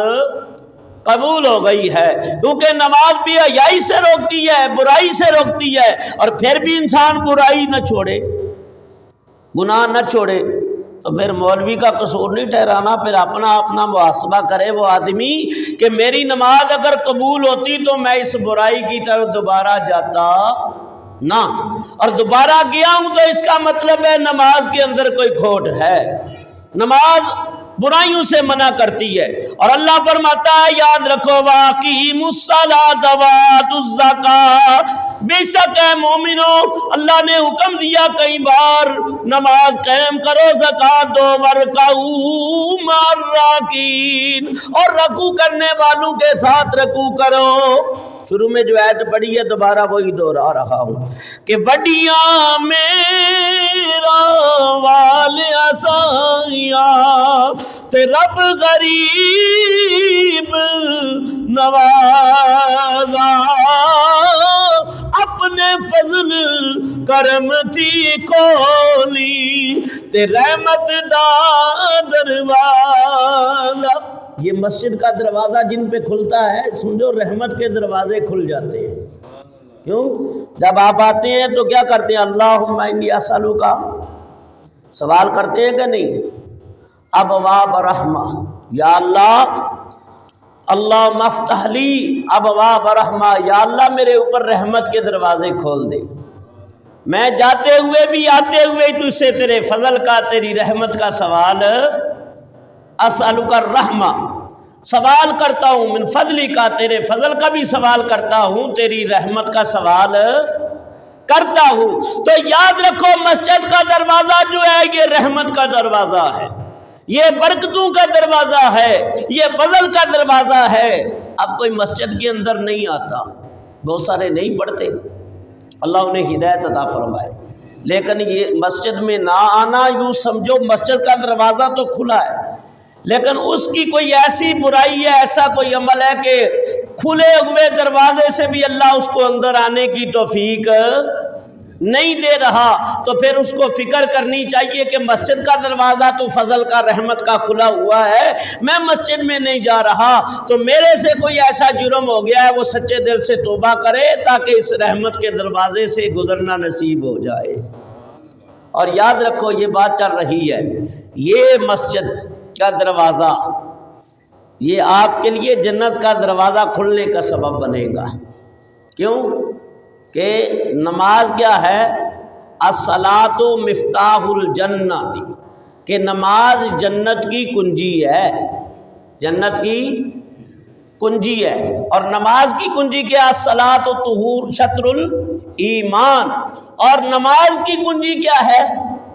قبول ہو گئی ہے، کیونکہ نماز بے حیائی سے روکتی ہے، برائی سے روکتی ہے، اور پھر بھی انسان برائی نہ چھوڑے، گناہ نہ چھوڑے، تو پھر مولوی کا قصور نہیں ٹھہرانا، پھر اپنا محاسبہ کرے وہ آدمی کہ میری نماز اگر قبول ہوتی تو میں اس برائی کی طرف دوبارہ جاتا نہ، اور دوبارہ گیا ہوں تو اس کا مطلب ہے نماز کے اندر کوئی کھوٹ ہے۔ نماز برائیوں سے منع کرتی ہے، اور اللہ فرماتا ہے یاد رکھو وَأَقِیمُوا الصَّلَاةَ وَآتُوا الزَّکَاةَ، بے شک ہے مومنو اللہ نے حکم دیا کئی بار نماز قائم کرو، زکوٰۃ دو، وَارْکَعُوا مَعَ الرَّاکِعِینَ، اور رکوع کرنے والوں کے ساتھ رکوع کرو۔ شروع میں جو آیت پڑھی ہے دوبارہ وہی دوہرا رہا ہوں کہ وڈیاں میرا وال اسایا تے رب غریب نوازا، اپنے فضل کرم تھی کھولی تے رحمت دا دروازہ۔ یہ مسجد کا دروازہ جن پہ کھلتا ہے سمجھو رحمت کے دروازے کھل جاتے ہیں۔ کیوں؟ جب آپ آتے ہیں تو کیا کرتے ہیں؟ اللہم انی اسألک، سوال کرتے ہیں کہ نہیں؟ ابواب رحمہ، یا اللہ اللہم افتح لی ابواب رحمہ، یا اللہ میرے اوپر رحمت کے دروازے کھول دے، میں جاتے ہوئے بھی آتے ہوئے تجھ سے تیرے فضل کا تیری رحمت کا سوال، اسألک الرحمہ، سوال کرتا ہوں، من فضلی کا تیرے فضل کا بھی سوال کرتا ہوں، تیری رحمت کا سوال کرتا ہوں۔ تو یاد رکھو مسجد کا دروازہ جو ہے یہ رحمت کا دروازہ ہے، یہ برکتوں کا دروازہ ہے، یہ فضل کا دروازہ ہے۔ اب کوئی مسجد کے اندر نہیں آتا، بہت سارے نہیں پڑھتے، اللہ انہیں ہدایت عطا فرمائے، لیکن یہ مسجد میں نہ آنا یوں سمجھو مسجد کا دروازہ تو کھلا ہے لیکن اس کی کوئی ایسی برائی ہے، ایسا کوئی عمل ہے کہ کھلے ہوئے دروازے سے بھی اللہ اس کو اندر آنے کی توفیق نہیں دے رہا، تو پھر اس کو فکر کرنی چاہیے کہ مسجد کا دروازہ تو فضل کا رحمت کا کھلا ہوا ہے، میں مسجد میں نہیں جا رہا، تو میرے سے کوئی ایسا جرم ہو گیا ہے، وہ سچے دل سے توبہ کرے تاکہ اس رحمت کے دروازے سے گزرنا نصیب ہو جائے۔ اور یاد رکھو یہ بات چل رہی ہے، یہ مسجد کا دروازہ یہ آپ کے لیے جنت کا دروازہ کھلنے کا سبب بنے گا۔ کیوں؟ کہ نماز کیا ہے؟ الصلاۃ مفتاح الجنہ، کہ نماز جنت کی کنجی ہے، جنت کی کنجی ہے۔ اور نماز کی کنجی کیا؟ الصلاۃ طہور شطر الایمان، اور نماز کی کنجی کیا ہے؟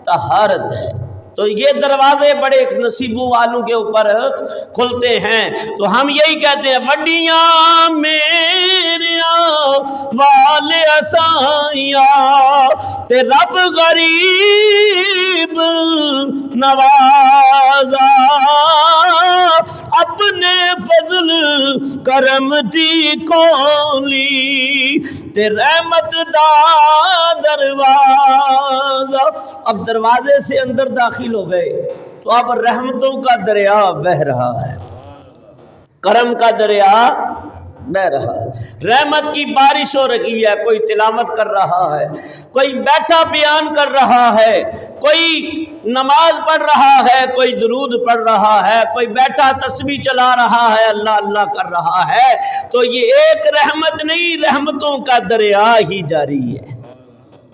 طہارت ہے۔ تو یہ دروازے بڑے نصیبوں والوں کے اوپر کھلتے ہیں۔ تو ہم یہی کہتے ہیں وڈیاں میریاں والے اسائیاں تے رب غریب نوازا، اپنے فضل کرم دی کولی تے رحمت دا دروازہ۔ اب دروازے سے اندر داخل ہو گئے تو اب رحمتوں کا دریا بہہ رہا ہے، کرم کا دریا بہ رہا ہے، رحمت کی بارش ہو رہی ہے، کوئی تلاوت کر رہا ہے، کوئی بیٹھا بیان کر رہا ہے، کوئی نماز پڑھ رہا ہے، کوئی درود پڑھ رہا ہے، کوئی بیٹھا تسبیح چلا رہا ہے، اللہ اللہ کر رہا ہے۔ تو یہ ایک رحمت نہیں، رحمتوں کا دریا ہی جاری ہے۔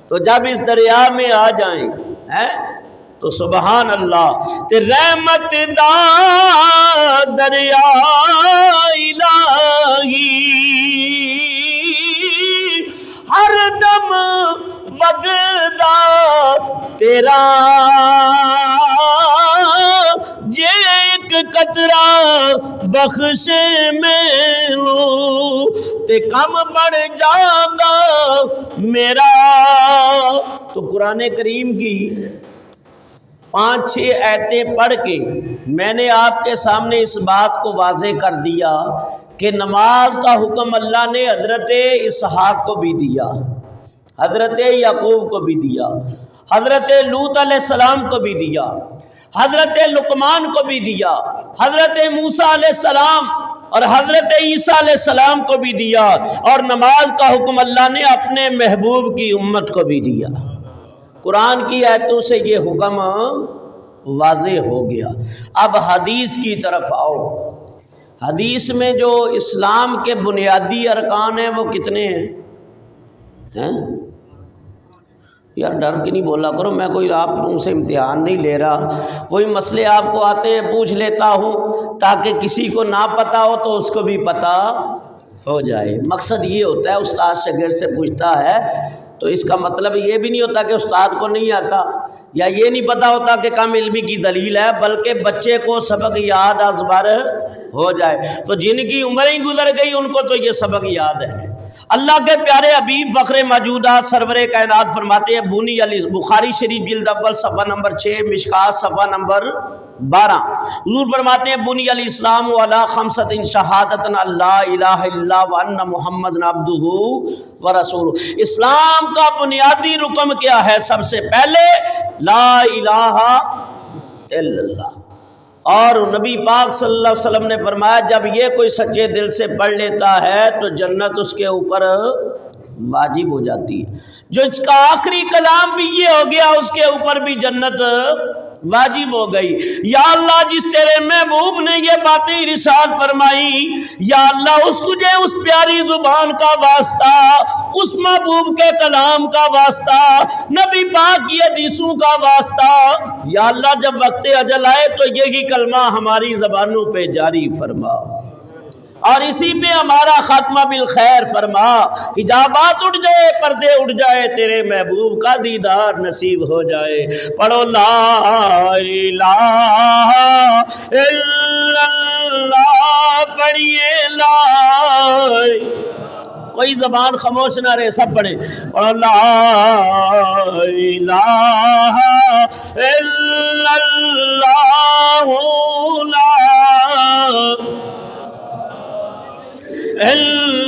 تو جب اس دریا میں آ جائیں تو سبحان اللہ، تے رحمت دا دریا الہی ہر دم وگدا تیرا، جے ایک قطرہ بخش مینوں تے کم بڑھ جاگا میرا۔ تو قرآن کریم کی 5-6 آیتیں پڑھ کے میں نے آپ کے سامنے اس بات کو واضح کر دیا کہ نماز کا حکم اللہ نے حضرت اسحاق کو بھی دیا، حضرت یعقوب کو بھی دیا، حضرت لوط علیہ السلام کو بھی دیا، حضرت لقمان کو بھی دیا، حضرت موسیٰ علیہ السلام اور حضرت عیسیٰ علیہ السلام کو بھی دیا، اور نماز کا حکم اللہ نے اپنے محبوب کی امت کو بھی دیا۔ قرآن کی آیتوں سے یہ حکم واضح ہو گیا۔ اب حدیث کی طرف آؤ۔ حدیث میں جو اسلام کے بنیادی ارکان ہیں وہ کتنے ہیں؟ یار ڈر کے نہیں بولا کرو، میں کوئی آپ تم سے امتحان نہیں لے رہا، کوئی مسئلے آپ کو آتے ہیں پوچھ لیتا ہوں تاکہ کسی کو نہ پتہ ہو تو اس کو بھی پتہ ہو جائے۔ مقصد یہ ہوتا ہے، استاد شاگرد سے پوچھتا ہے تو اس کا مطلب یہ بھی نہیں ہوتا کہ استاد کو نہیں آتا، یا یہ نہیں پتہ ہوتا کہ کم علمی کی دلیل ہے، بلکہ بچے کو سبق یاد ازبر ہو جائے۔ تو جن کی عمریں گزر گئی ان کو تو یہ سبق یاد ہے۔ اللہ کے پیارے حبیب فخر موجودہ سرور کائنات فرماتے ہیں، بنی علی بخاری شریف جلد اول صفحہ نمبر 6، مشکات صفحہ نمبر 12، حضور فرماتے ہیں بنی علی اسلام علی خمسۃ شہادۃ لا الہ الا وان محمد عبدہ ورسولہ۔ اسلام کا بنیادی رکن کیا ہے؟ سب سے پہلے لا الہ الا اللہ، اور نبی پاک صلی اللہ علیہ وسلم نے فرمایا جب یہ کوئی سچے دل سے پڑھ لیتا ہے تو جنت اس کے اوپر واجب ہو جاتی ہے۔ جو اس کا آخری کلام بھی یہ ہو گیا اس کے اوپر بھی جنت واجب ہو گئی۔ یا اللہ جس تیرے محبوب نے یہ باتیں ارشاد فرمائی، یا اللہ تجھے اس پیاری زبان کا واسطہ، اس محبوب کے کلام کا واسطہ، نبی پاک کی حدیثوں کا واسطہ، یا اللہ جب وقت اجل آئے تو یہی کلمہ ہماری زبانوں پہ جاری فرما اور اسی پہ ہمارا خاتمہ بالخیر فرما، حجابات اٹھ جائے، پردے اٹھ جائے، تیرے محبوب کا دیدار نصیب ہو جائے۔ پڑھو لا الہ الا اللہ، پڑھیے لا، کوئی زبان خاموش نہ رہے، سب پڑھیں، پڑھو لا الہ الا اللہ لا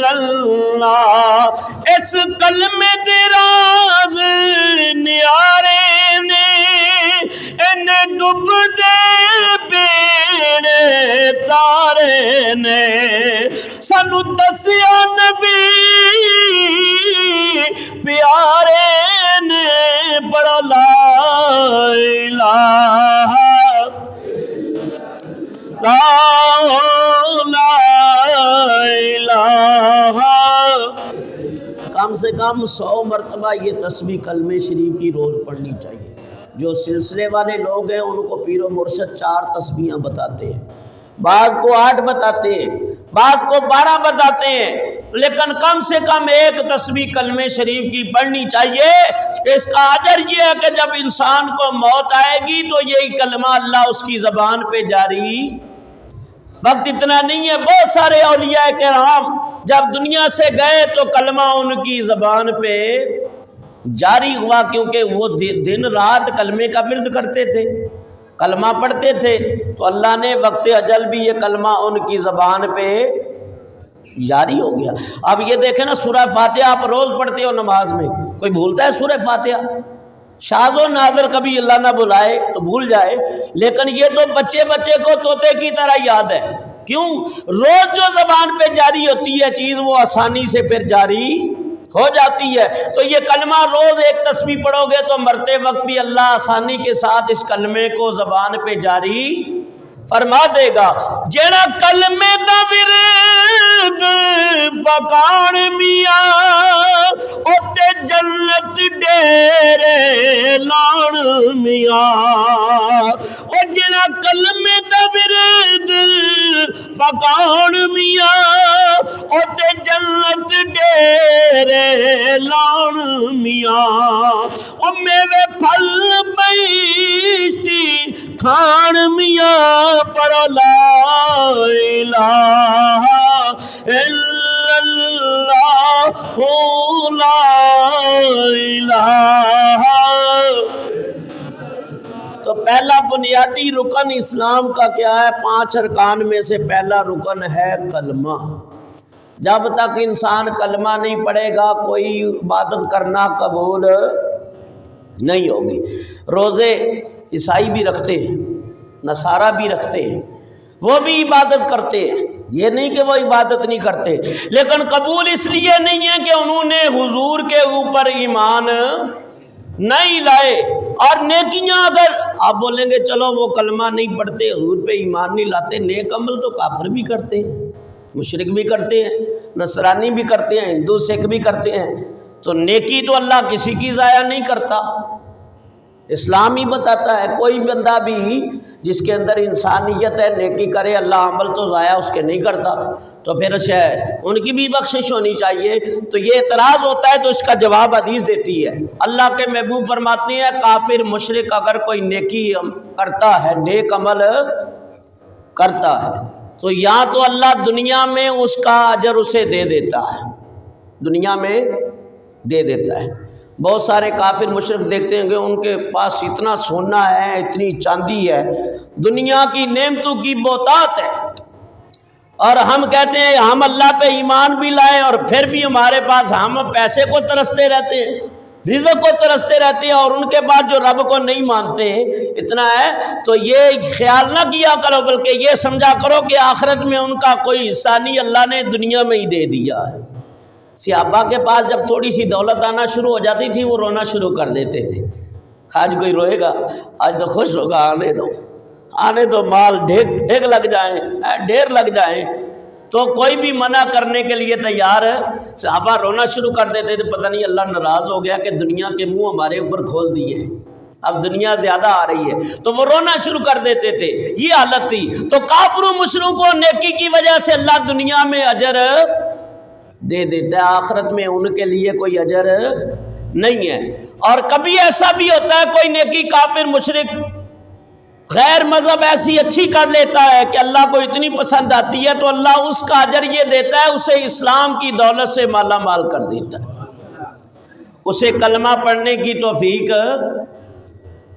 اللہ۔ اس کلمے دے راز نیارے نے انہیں ڈب دے بیڑے تارے نے، سانو دسیا نبی پیارے نے، پڑھو لا الہ لا الہ۔ کم سے کم 100 مرتبہ یہ تسبیح کلمہ شریف کی روز پڑھنی چاہیے۔ جو سلسلے والے لوگ ہیں ان کو پیر و مرشد 4 تسبیحاں بتاتے ہیں، بعض کو 8 بتاتے ہیں، بعض کو 12 بتاتے ہیں، لیکن کم سے کم ایک تسبیح کلمہ شریف کی پڑھنی چاہیے۔ اس کا اجر یہ ہے کہ جب انسان کو موت آئے گی تو یہی کلمہ اللہ اس کی زبان پہ جاری۔ وقت اتنا نہیں ہے، بہت سارے اولیاء کرام جب دنیا سے گئے تو کلمہ ان کی زبان پہ جاری ہوا، کیونکہ وہ دن رات کلمے کا ورد کرتے تھے، کلمہ پڑھتے تھے، تو اللہ نے وقت اجل بھی یہ کلمہ ان کی زبان پہ جاری ہو گیا۔ اب یہ دیکھیں نا، سورہ فاتحہ آپ روز پڑھتے ہو نماز میں، کوئی بھولتا ہے سورہ فاتحہ؟ شاذ و نادر کبھی اللہ نہ بلائے تو بھول جائے، لیکن یہ تو بچے کو طوطے کی طرح یاد ہے۔ کیوں؟ روز جو زبان پہ جاری ہوتی ہے چیز وہ آسانی سے پھر جاری ہو جاتی ہے۔ تو یہ کلمہ روز ایک تسبیح پڑھو گے تو مرتے وقت بھی اللہ آسانی کے ساتھ اس کلمے کو زبان پہ جاری فرما دے گا۔ جیڑا کلمے دا ورد پکان میاں اوتے جنت ڈیرے لان میاں، او جیڑا کلمے دا ورد پکان میاں اوتے جنت ڈیرے لان میاں، او میوے پھل بیشتی کھان میاں، پڑھو لا الہ الا اللہ لا الہ۔ تو پہلا بنیادی رکن اسلام کا کیا ہے؟ 5 ارکان میں سے پہلا رکن ہے کلمہ۔ جب تک انسان کلمہ نہیں پڑھے گا کوئی عبادت کرنا قبول نہیں ہوگی۔ روزے عیسائی بھی رکھتے ہیں، نصارہ بھی رکھتے ہیں، وہ بھی عبادت کرتے ہیں، یہ نہیں کہ وہ عبادت نہیں کرتے، لیکن قبول اس لیے نہیں ہے کہ انہوں نے حضور کے اوپر ایمان نہیں لائے۔ اور نیکیاں اگر آپ بولیں گے چلو وہ کلمہ نہیں پڑھتے، حضور پہ ایمان نہیں لاتے، نیک عمل تو کافر بھی کرتے ہیں، مشرک بھی کرتے ہیں، نصرانی بھی کرتے ہیں، ہندو سکھ بھی کرتے ہیں، تو نیکی تو اللہ کسی کی ضائع نہیں کرتا۔ اسلام ہی بتاتا ہے کوئی بندہ بھی جس کے اندر انسانیت ہے نیکی کرے، اللہ عمل تو ضائع اس کے نہیں کرتا، تو پھر ان کی بھی بخشش ہونی چاہیے۔ تو یہ اعتراض ہوتا ہے تو اس کا جواب حدیث دیتی ہے۔ اللہ کے محبوب فرماتے ہیں کافر مشرک اگر کوئی نیکی کرتا ہے، نیک عمل کرتا ہے، تو یا تو اللہ دنیا میں اس کا اجر اسے دے دیتا ہے، دنیا میں دے دیتا ہے۔ بہت سارے کافر مشرک دیکھتے ہیں کہ ان کے پاس اتنا سونا ہے، اتنی چاندی ہے، دنیا کی نعمتوں کی بہتات ہے، اور ہم کہتے ہیں ہم اللہ پہ ایمان بھی لائے اور پھر بھی ہمارے پاس ہم پیسے کو ترستے رہتے ہیں۔ رزق کو ترستے رہتے ہیں، اور ان کے بعد جو رب کو نہیں مانتے اتنا ہے تو یہ خیال نہ کیا کرو، بلکہ یہ سمجھا کرو کہ آخرت میں ان کا کوئی حصہ نہیں، اللہ نے دنیا میں ہی دے دیا ہے۔ صحابہ کے پاس جب تھوڑی سی دولت آنا شروع ہو جاتی تھی وہ رونا شروع کر دیتے تھے۔ آج کوئی روئے گا؟ آج تو خوش ہوگا، آنے دو مال ڈھیر لگ جائیں تو کوئی بھی منع کرنے کے لیے تیار ہے۔ صحابہ رونا شروع کر دیتے تھے، پتہ نہیں اللہ ناراض ہو گیا کہ دنیا کے منہ ہمارے اوپر کھول دیے، اب دنیا زیادہ آ رہی ہے، تو وہ رونا شروع کر دیتے تھے۔ یہ حالت تھی۔ تو کافروں مشرکوں کو نیکی کی وجہ سے اللہ دنیا میں اجر دے دیتا ہے، آخرت میں ان کے لیے کوئی اجر نہیں ہے۔ اور کبھی ایسا بھی ہوتا ہے کوئی نیکی کافر مشرک غیر مذہب ایسی اچھی کر لیتا ہے کہ اللہ کو اتنی پسند آتی ہے تو اللہ اس کا اجر یہ دیتا ہے، اسے اسلام کی دولت سے مالا مال کر دیتا ہے، اسے کلمہ پڑھنے کی توفیق۔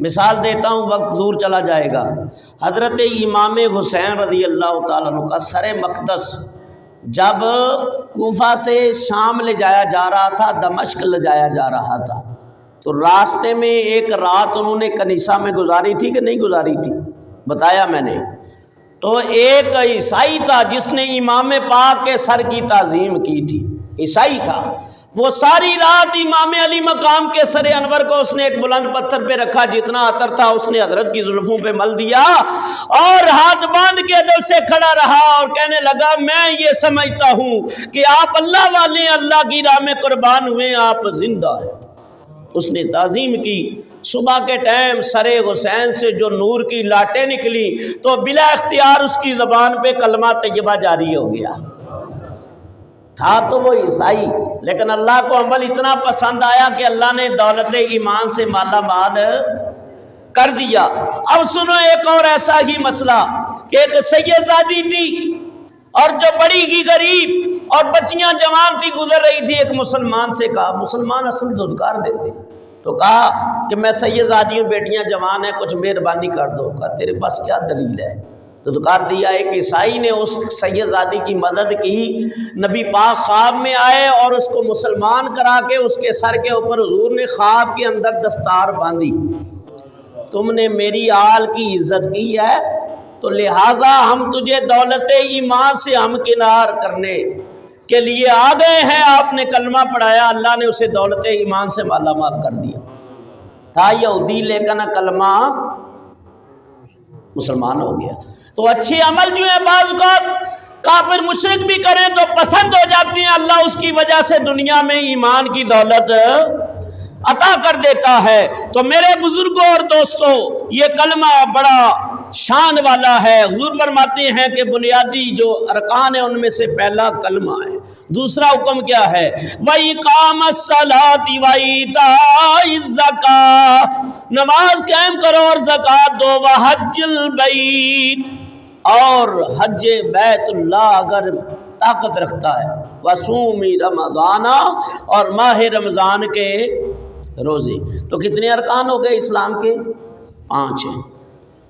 مثال دیتا ہوں، وقت دور چلا جائے گا۔ حضرت امام حسین رضی اللہ تعالیٰ عنہ کا سر مقدس جب کوفہ سے شام لے جایا جا رہا تھا، دمشق لے جایا جا رہا تھا، تو راستے میں ایک رات انہوں نے کنیسہ میں گزاری تھی کہ نہیں گزاری تھی؟ بتایا میں نے۔ تو ایک عیسائی تھا جس نے امام پاک کے سر کی تعظیم کی تھی، عیسائی تھا وہ۔ ساری رات امام علی مقام کے سر انور کو اس نے ایک بلند پتھر پہ رکھا، جتنا عطر تھا اس نے حضرت کی زلفوں پہ مل دیا اور ہاتھ باندھ کے ادب سے کھڑا رہا اور کہنے لگا میں یہ سمجھتا ہوں کہ آپ اللہ والے ہیں، اللہ کی راہ میں قربان ہوئے، آپ زندہ ہیں۔ اس نے تعظیم کی۔ صبح کے ٹائم سر حسین سے جو نور کی لاٹیں نکلی تو بلا اختیار اس کی زبان پہ کلمہ طیبہ جاری ہو گیا۔ تھا تو وہ عیسائی، لیکن اللہ کو عمل اتنا پسند آیا کہ اللہ نے دولت ایمان سے مالا مال کر دیا۔ اب سنو ایک اور ایسا ہی مسئلہ کہ ایک سیدزادی تھی اور جو بڑی ہی غریب اور بچیاں جوان تھی، گزر رہی تھی، ایک مسلمان سے کہا، مسلمان اصل دھدکار دیتے، تو کہا کہ میں سیدزادی ہوں، بیٹیاں جوان ہیں، کچھ مہربانی کر دو۔ کہا تیرے پاس کیا دلیل ہے؟ تو دھدکار دیا۔ ایک عیسائی نے اس سیدزادی کی مدد کی، نبی پاک خواب میں آئے اور اس کو مسلمان کرا کے اس کے سر کے اوپر حضور نے خواب کے اندر دستار باندھی، تم نے میری آل کی عزت کی ہے تو لہٰذا ہم تجھے دولت ایمان سے ہمکنار کرنے کے لیے آ گئے ہیں۔ آپ نے کلمہ پڑھایا، اللہ نے اسے دولت ایمان سے مالا مال کر دیا۔ تھا یہودی لیکن کلمہ مسلمان ہو گیا۔ تو اچھے عمل جو ہے بعض اوقات کافر مشرک بھی کریں تو پسند ہو جاتی ہیں، اللہ اس کی وجہ سے دنیا میں ایمان کی دولت عطا کر دیتا ہے۔ تو میرے بزرگوں اور دوستوں، یہ کلمہ بڑا شان والا ہے۔ حضور فرماتے ہیں کہ بنیادی جو ارکان ہیں ان میں سے پہلا کلمہ ہے۔ دوسرا حکم کیا ہے؟ وَإِقَامَ الصَّلَاةِ وَإِيتَاءِ الزَّكَاةِ، نماز قائم کرو اور زکوٰۃ دو، وَحَجِّ الْبَيْتِ، اور حج بیت اللہ اگر طاقت رکھتا ہے، وَصُومِ رمضان، اور ماہ رمضان کے روزے۔ تو کتنے ارکان ہو گئے اسلام کے؟ 5 ہیں۔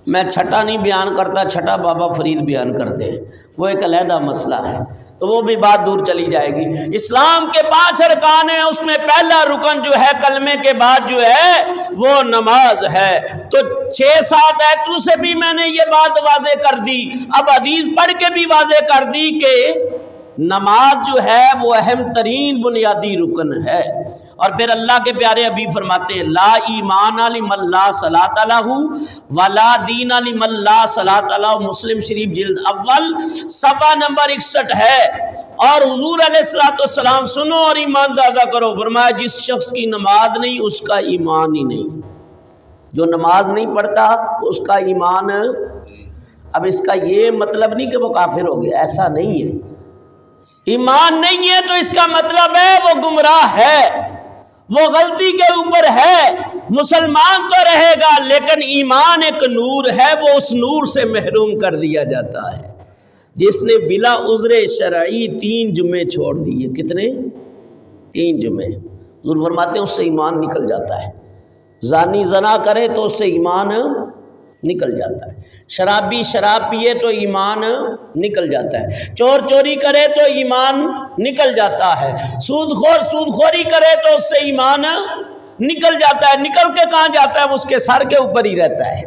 میں چھٹا نہیں بیان کرتا، چھٹا بابا فرید بیان کرتے ہیں، وہ ایک علیحدہ مسئلہ ہے، تو وہ بھی بات دور چلی جائے گی۔ اسلام کے 5 ارکان ہیں، اس میں پہلا رکن جو ہے کلمے کے بعد جو ہے وہ نماز ہے۔ تو 6-7 آیتوں سے بھی میں نے یہ بات واضح کر دی، اب حدیث پڑھ کے بھی واضح کر دی کہ نماز جو ہے وہ اہم ترین بنیادی رکن ہے۔ اور پھر اللہ کے پیارے حبیب فرماتے ہیں لا ایمان لمن لا صلاۃ لہ ولا دین لمن لا صلاۃ لہ، مسلم شریف جلد اول صفحہ نمبر 61 ہے۔ اور حضور علیہ السلام سنو اور ایمان اندازہ کرو، فرمایا جس شخص کی نماز نہیں اس کا ایمان ہی نہیں، جو نماز نہیں پڑھتا اس کا ایمان۔ اب اس کا یہ مطلب نہیں کہ وہ کافر ہو گیا، ایسا نہیں ہے۔ ایمان نہیں ہے تو اس کا مطلب ہے وہ گمراہ ہے، وہ غلطی کے اوپر ہے۔ مسلمان تو رہے گا لیکن ایمان ایک نور ہے، وہ اس نور سے محروم کر دیا جاتا ہے۔ جس نے بلا عذر شرعی 3 جمعے چھوڑ دیے، کتنے؟ 3 جمعے، حضور فرماتے ہیں اس سے ایمان نکل جاتا ہے۔ زانی زنا کرے تو اس سے ایمان نکل جاتا ہے، شرابی شراب پیے تو ایمان نکل جاتا ہے، چور چوری کرے تو ایمان نکل جاتا ہے، سود خور سود خوری کرے تو اس سے ایمان نکل جاتا ہے. نکل کے کہاں جاتا ہے؟ وہ اس کے سر کے اوپر ہی رہتا ہے،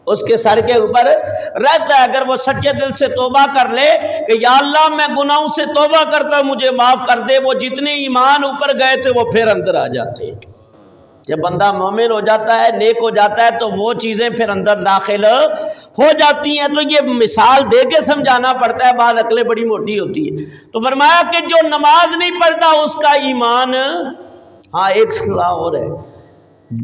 اس کے سر کے اوپر رہتا ہے. اگر وہ سچے دل سے توبہ کر لے کہ یا اللہ میں گناہوں سے توبہ کرتا ہوں مجھے معاف کر دے، وہ جتنے ایمان اوپر گئے تھے وہ پھر اندر آ جاتے ہیں. جب بندہ مومن ہو جاتا ہے، نیک ہو جاتا ہے، تو وہ چیزیں پھر اندر داخل ہو جاتی ہیں. تو یہ مثال دے کے سمجھانا پڑتا ہے، بعض عقلیں بڑی موٹی ہوتی ہے. تو فرمایا کہ جو نماز نہیں پڑھتا اس کا ایمان، ہاں ایک صلاح اور ہے،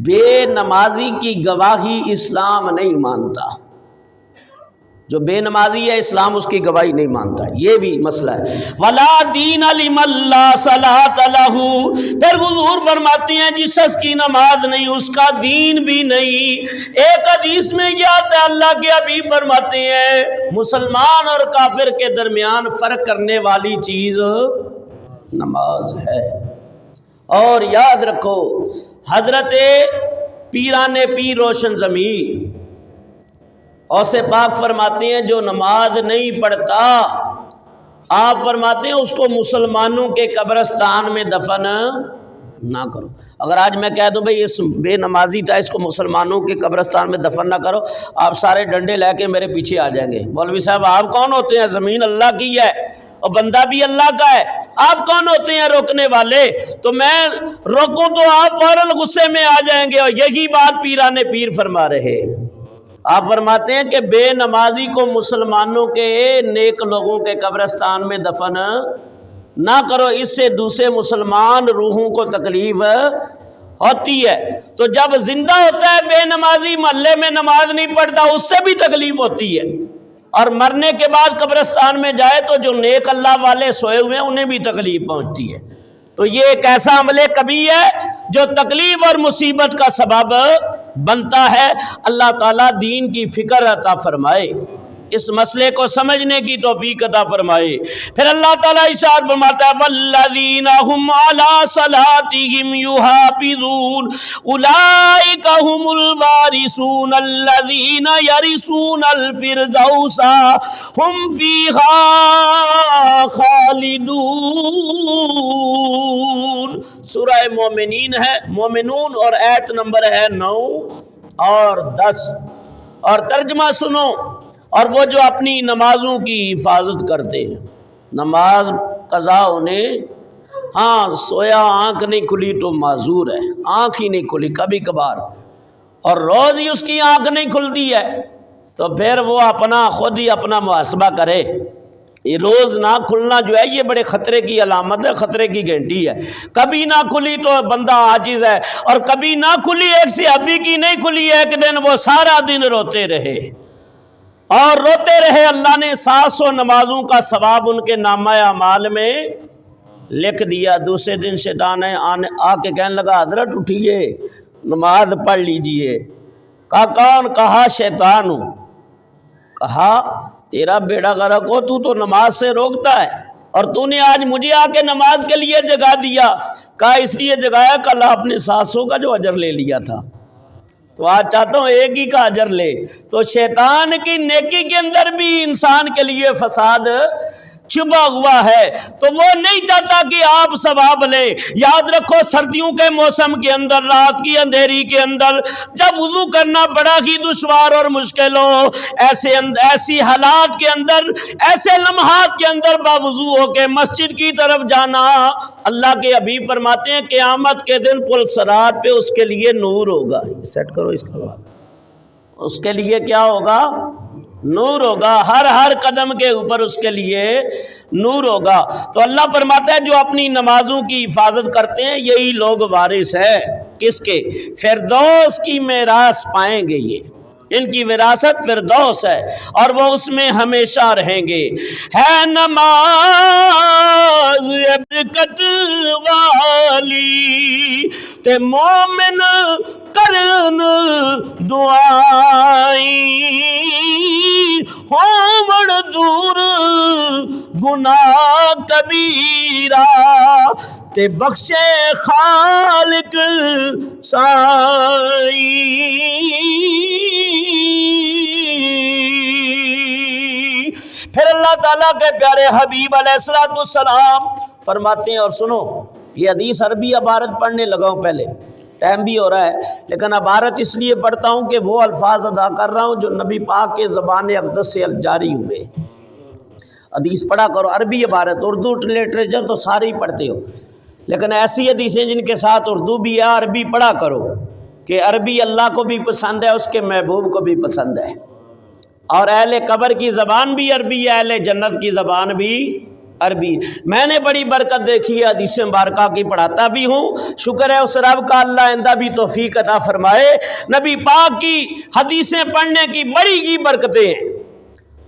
بے نمازی کی گواہی اسلام نہیں مانتا. جو بے نمازی ہے اسلام اس کی گواہی نہیں مانتا. یہ بھی مسئلہ ہے. وَلَا دِينَ لِمَن لَّا صَلَاةَ لَهُ. پھر حضور فرماتے ہیں جس شخص کی نماز نہیں اس کا دین بھی نہیں. ایک حدیث میں یہ آتا ہے، اللہ کے حبیب فرماتے ہیں مسلمان اور کافر کے درمیان فرق کرنے والی چیز نماز ہے. اور یاد رکھو حضرت پیران پیر روشن ضمیر غوث پاک فرماتے ہیں جو نماز نہیں پڑھتا، آپ فرماتے ہیں اس کو مسلمانوں کے قبرستان میں دفن نہ کرو. اگر آج میں کہہ دوں بھئی اس بے نمازی تھا اس کو مسلمانوں کے قبرستان میں دفن نہ کرو، آپ سارے ڈنڈے لے کے میرے پیچھے آ جائیں گے. مولوی صاحب آپ کون ہوتے ہیں؟ زمین اللہ کی ہے اور بندہ بھی اللہ کا ہے، آپ کون ہوتے ہیں روکنے والے؟ تو میں روکوں تو آپ فوراً غصے میں آ جائیں گے. اور یہی بات پیران پیر فرما رہے. آپ فرماتے ہیں کہ بے نمازی کو مسلمانوں کے نیک لوگوں کے قبرستان میں دفن نہ کرو، اس سے دوسرے مسلمان روحوں کو تکلیف ہوتی ہے. تو جب زندہ ہوتا ہے بے نمازی، محلے میں نماز نہیں پڑھتا، اس سے بھی تکلیف ہوتی ہے. اور مرنے کے بعد قبرستان میں جائے تو جو نیک اللہ والے سوئے ہوئے ہیں انہیں بھی تکلیف پہنچتی ہے. تو یہ ایک ایسا عمل کبھی ہے جو تکلیف اور مصیبت کا سبب بنتا ہے. اللہ تعالیٰ دین کی فکر عطا فرمائے، اس مسئلے کو سمجھنے کی توفیق عطا فرمائے. پھر اللہ تعالیٰ ارشاد فرماتا ہے والذین هم علی صلاتهم یحافظون اولئک هم الوارثون الذین یرثون الفردوس هم فیہا خالدون. سورہ مومنین ہے، مومنون، اور آیت نمبر ہے 9 اور 10. اور ترجمہ سنو. اور وہ جو اپنی نمازوں کی حفاظت کرتے ہیں، نماز قضا ہونے، ہاں سویا آنکھ نہیں کھلی تو معذور ہے، آنکھ ہی نہیں کھلی کبھی کبھار، اور روز ہی اس کی آنکھ نہیں کھلتی ہے تو پھر وہ خود ہی اپنا محاسبہ کرے. یہ روز نہ کھلنا جو ہے یہ بڑے خطرے کی علامت ہے، خطرے کی گھنٹی ہے. کبھی نہ کھلی تو بندہ عاجز ہے، اور کبھی نہ کھلی ایک صحابی کی نہیں کھلی، ایک دن وہ سارا دن روتے رہے اور روتے رہے. اللہ نے 700 نمازوں کا ثواب ان کے نامہ اعمال میں لکھ دیا. دوسرے دن شیطان آ کے کہنے لگا حضرت اٹھیے نماز پڑھ لیجئے. کہا کون؟ کہا شیطان ہوں. کہا تیرا بیڑا غرق ہو، تو نماز سے روکتا ہے اور تو نے آج مجھے آ کے نماز کے لیے جگا دیا. کہا اس لیے جگایا کہ اللہ اپنے 700 کا جو اجر لے لیا تھا تو آج چاہتا ہوں ایک ہی کا اجر لے. تو شیطان کی نیکی کے اندر بھی انسان کے لیے فساد چھپا ہوا ہے، تو وہ نہیں چاہتا کہ آپ ثواب لیں. یاد رکھو سردیوں کے موسم کے اندر، رات کی اندھیری کے اندر جب وضو کرنا بڑا ہی دشوار اور مشکل ہو، ایسی حالات کے اندر، ایسے لمحات کے اندر باوضو ہو کے مسجد کی طرف جانا، اللہ کے حبیب فرماتے ہیں قیامت کے دن پل صراط پہ اس کے لیے نور ہوگا. سیٹ کرو اس کا بات، اس کے لیے کیا ہوگا؟ نور ہوگا. ہر قدم کے اوپر اس کے لیے نور ہوگا. تو اللہ فرماتا ہے جو اپنی نمازوں کی حفاظت کرتے ہیں یہی لوگ وارث ہے. کس کے؟ فردوس کی میراث پائیں گے. یہ ان کی وراثت فردوس ہے اور وہ اس میں ہمیشہ رہیں گے. ہے نماز برکت والی تے مومن کرن دعائی، ہومڑ دور گناہ کبیرہ تے بخشے خالق سائی. پھر اللہ تعالیٰ کے پیارے حبیب علیہ السلام فرماتے ہیں، اور سنو یہ حدیث عربی عبارت پڑھنے لگا ہوں پہلے، ٹائم بھی ہو رہا ہے، لیکن عبارت اس لیے پڑھتا ہوں کہ وہ الفاظ ادا کر رہا ہوں جو نبی پاک کے زبان اقدس سے جاری ہوئے۔ حدیث پڑھا کرو، عربی عبارت، اردو لٹریچر تو سارے ہی پڑھتے ہو، لیکن ایسی حدیثیں جن کے ساتھ اردو بھی ہے، عربی پڑھا کرو، کہ عربی اللہ کو بھی پسند ہے، اس کے محبوب کو بھی پسند ہے، اور اہل قبر کی زبان بھی عربی ہے، اہل جنت کی زبان بھی عربی۔ میں نے بڑی برکت دیکھی ہے حدیث مبارکہ کی، پڑھاتا بھی ہوں، شکر ہے اس رب کا، اللہ آئندہ بھی توفیق عطا فرمائے۔ نبی پاک کی حدیثیں پڑھنے کی بڑی ہی برکتیں ہیں،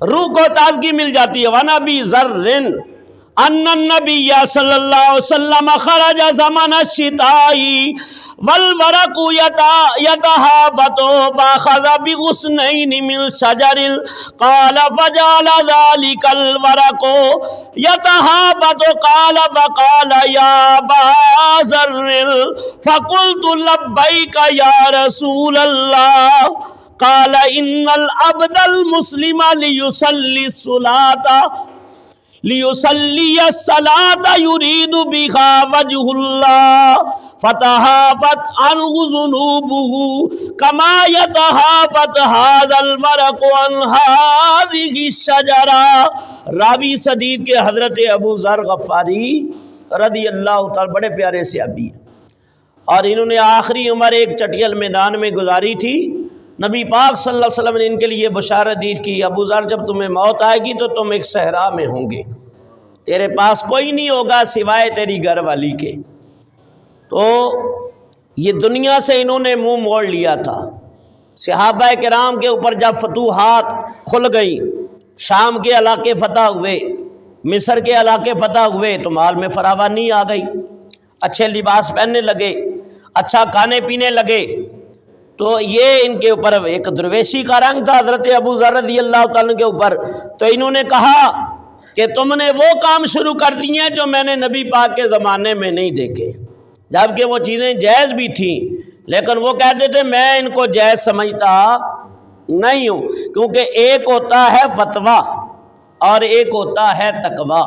روح کو تازگی مل جاتی ہے۔ وَنَبِي ذَرٍ أَنَّ النَّبِيَّ صلی اللہ علیہ وسلم خرج زمن الشتاء والورق يتهابط فأخذ بغصنين من شجر قال فجعل ذلك الورق يتهابط قال فقال يا أبا ذر فقلت لبيك يا رسول الله قال إن العبد المسلم ليصلي الصلاة يريد بها وجه الله فتهابت عنه ذنوبه كما يتهابت هذا الورق عن هذه الشجرة۔ راوی سدید کے حضرت ابو ذر غفاری رضی اللہ تعالی بڑے پیارے صحابی ہیں، اور انہوں نے آخری عمر ایک چٹیل میدان میں گزاری تھی۔ نبی پاک صلی اللہ علیہ وسلم نے ان کے لیے بشارت دی کہ ابو ذر جب تمہیں موت آئے گی تو تم ایک صحرا میں ہوں گے، تیرے پاس کوئی نہیں ہوگا سوائے تیری گھر والی کے۔ تو یہ دنیا سے انہوں نے منہ موڑ لیا تھا۔ صحابہ کرام کے اوپر جب فتوحات کھل گئی، شام کے علاقے فتح ہوئے، مصر کے علاقے فتح ہوئے، تو مال میں فراوانی آ گئی، اچھے لباس پہننے لگے، اچھا کھانے پینے لگے، تو یہ ان کے اوپر ایک درویشی کا رنگ تھا حضرت ابو ذر رضی اللہ تعالیٰ کے اوپر۔ تو انہوں نے کہا کہ تم نے وہ کام شروع کر دیے ہیں جو میں نے نبی پاک کے زمانے میں نہیں دیکھے، جبکہ وہ چیزیں جائز بھی تھیں، لیکن وہ کہتے تھے میں ان کو جائز سمجھتا نہیں ہوں، کیونکہ ایک ہوتا ہے فتویٰ اور ایک ہوتا ہے تقویٰ،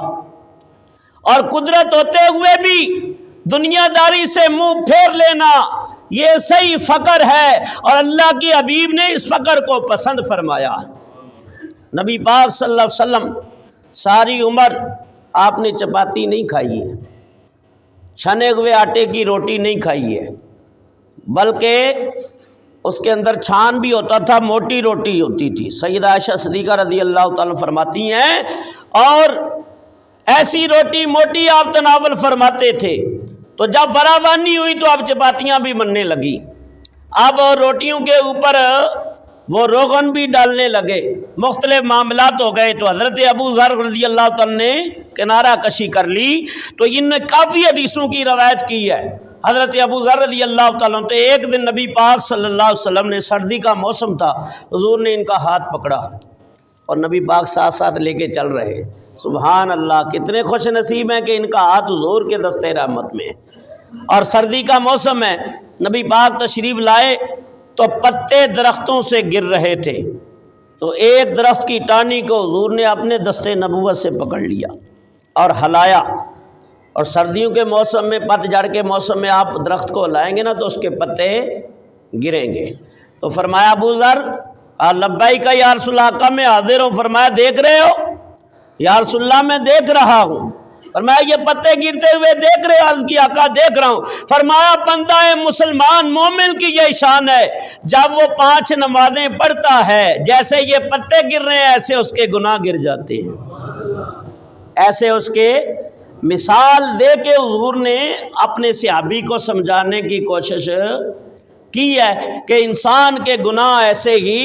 اور قدرت ہوتے ہوئے بھی دنیا داری سے منہ پھیر لینا یہ صحیح فقر ہے، اور اللہ کی حبیب نے اس فقر کو پسند فرمایا۔ نبی پاک صلی اللہ علیہ وسلم ساری عمر آپ نے چپاتی نہیں کھائی ہے، چھنے ہوئے آٹے کی روٹی نہیں کھائی ہے، بلکہ اس کے اندر چھان بھی ہوتا تھا، موٹی روٹی ہوتی تھی۔ سیدہ عائشہ صدیقہ رضی اللہ تعالیٰ فرماتی ہیں، اور ایسی روٹی موٹی آپ تناول فرماتے تھے، تو جب فراوانی ہوئی تو اب چپاتیاں بھی بننے لگی، اب روٹیوں کے اوپر وہ روغن بھی ڈالنے لگے، مختلف معاملات ہو گئے، تو حضرت ابو ذر رضی اللہ تعالیٰ نے کنارہ کشی کر لی۔ تو ان نے کافی حدیثوں کی روایت کی ہے حضرت ابو ذر رضی اللہ تعالیٰ، تو ایک دن نبی پاک صلی اللہ علیہ وسلم نے، سردی کا موسم تھا، حضور نے ان کا ہاتھ پکڑا اور نبی پاک ساتھ ساتھ لے کے چل رہے۔ سبحان اللہ، کتنے خوش نصیب ہیں کہ ان کا ہاتھ حضور کے دستے رحمت میں، اور سردی کا موسم ہے، نبی پاک تشریف لائے تو پتے درختوں سے گر رہے تھے، تو ایک درخت کی ٹہنی کو حضور نے اپنے دستے نبوت سے پکڑ لیا اور ہلایا، اور سردیوں کے موسم میں، پت جھڑ کے موسم میں آپ درخت کو ہلائیں گے نا تو اس کے پتے گریں گے۔ تو فرمایا ابو ذر لبیک یا رسول اللہ، کا میں حاضر ہوں۔ فرمایا دیکھ رہے ہو؟ یا رسول اللہ میں دیکھ رہا ہوں۔ فرمایا یہ پتے گرتے ہوئے دیکھ رہے؟ عرض کی آقا دیکھ رہا ہوں۔ فرمایا بندہ مسلمان مومن کی یہ شان ہے، جب وہ 5 نمازیں پڑھتا ہے، جیسے یہ پتے گر رہے ہیں ایسے اس کے گناہ گر جاتے ہیں، ایسے اس کے مثال دے کے حضور نے اپنے صحابی کو سمجھانے کی کوشش کی ہے کہ انسان کے گناہ ایسے ہی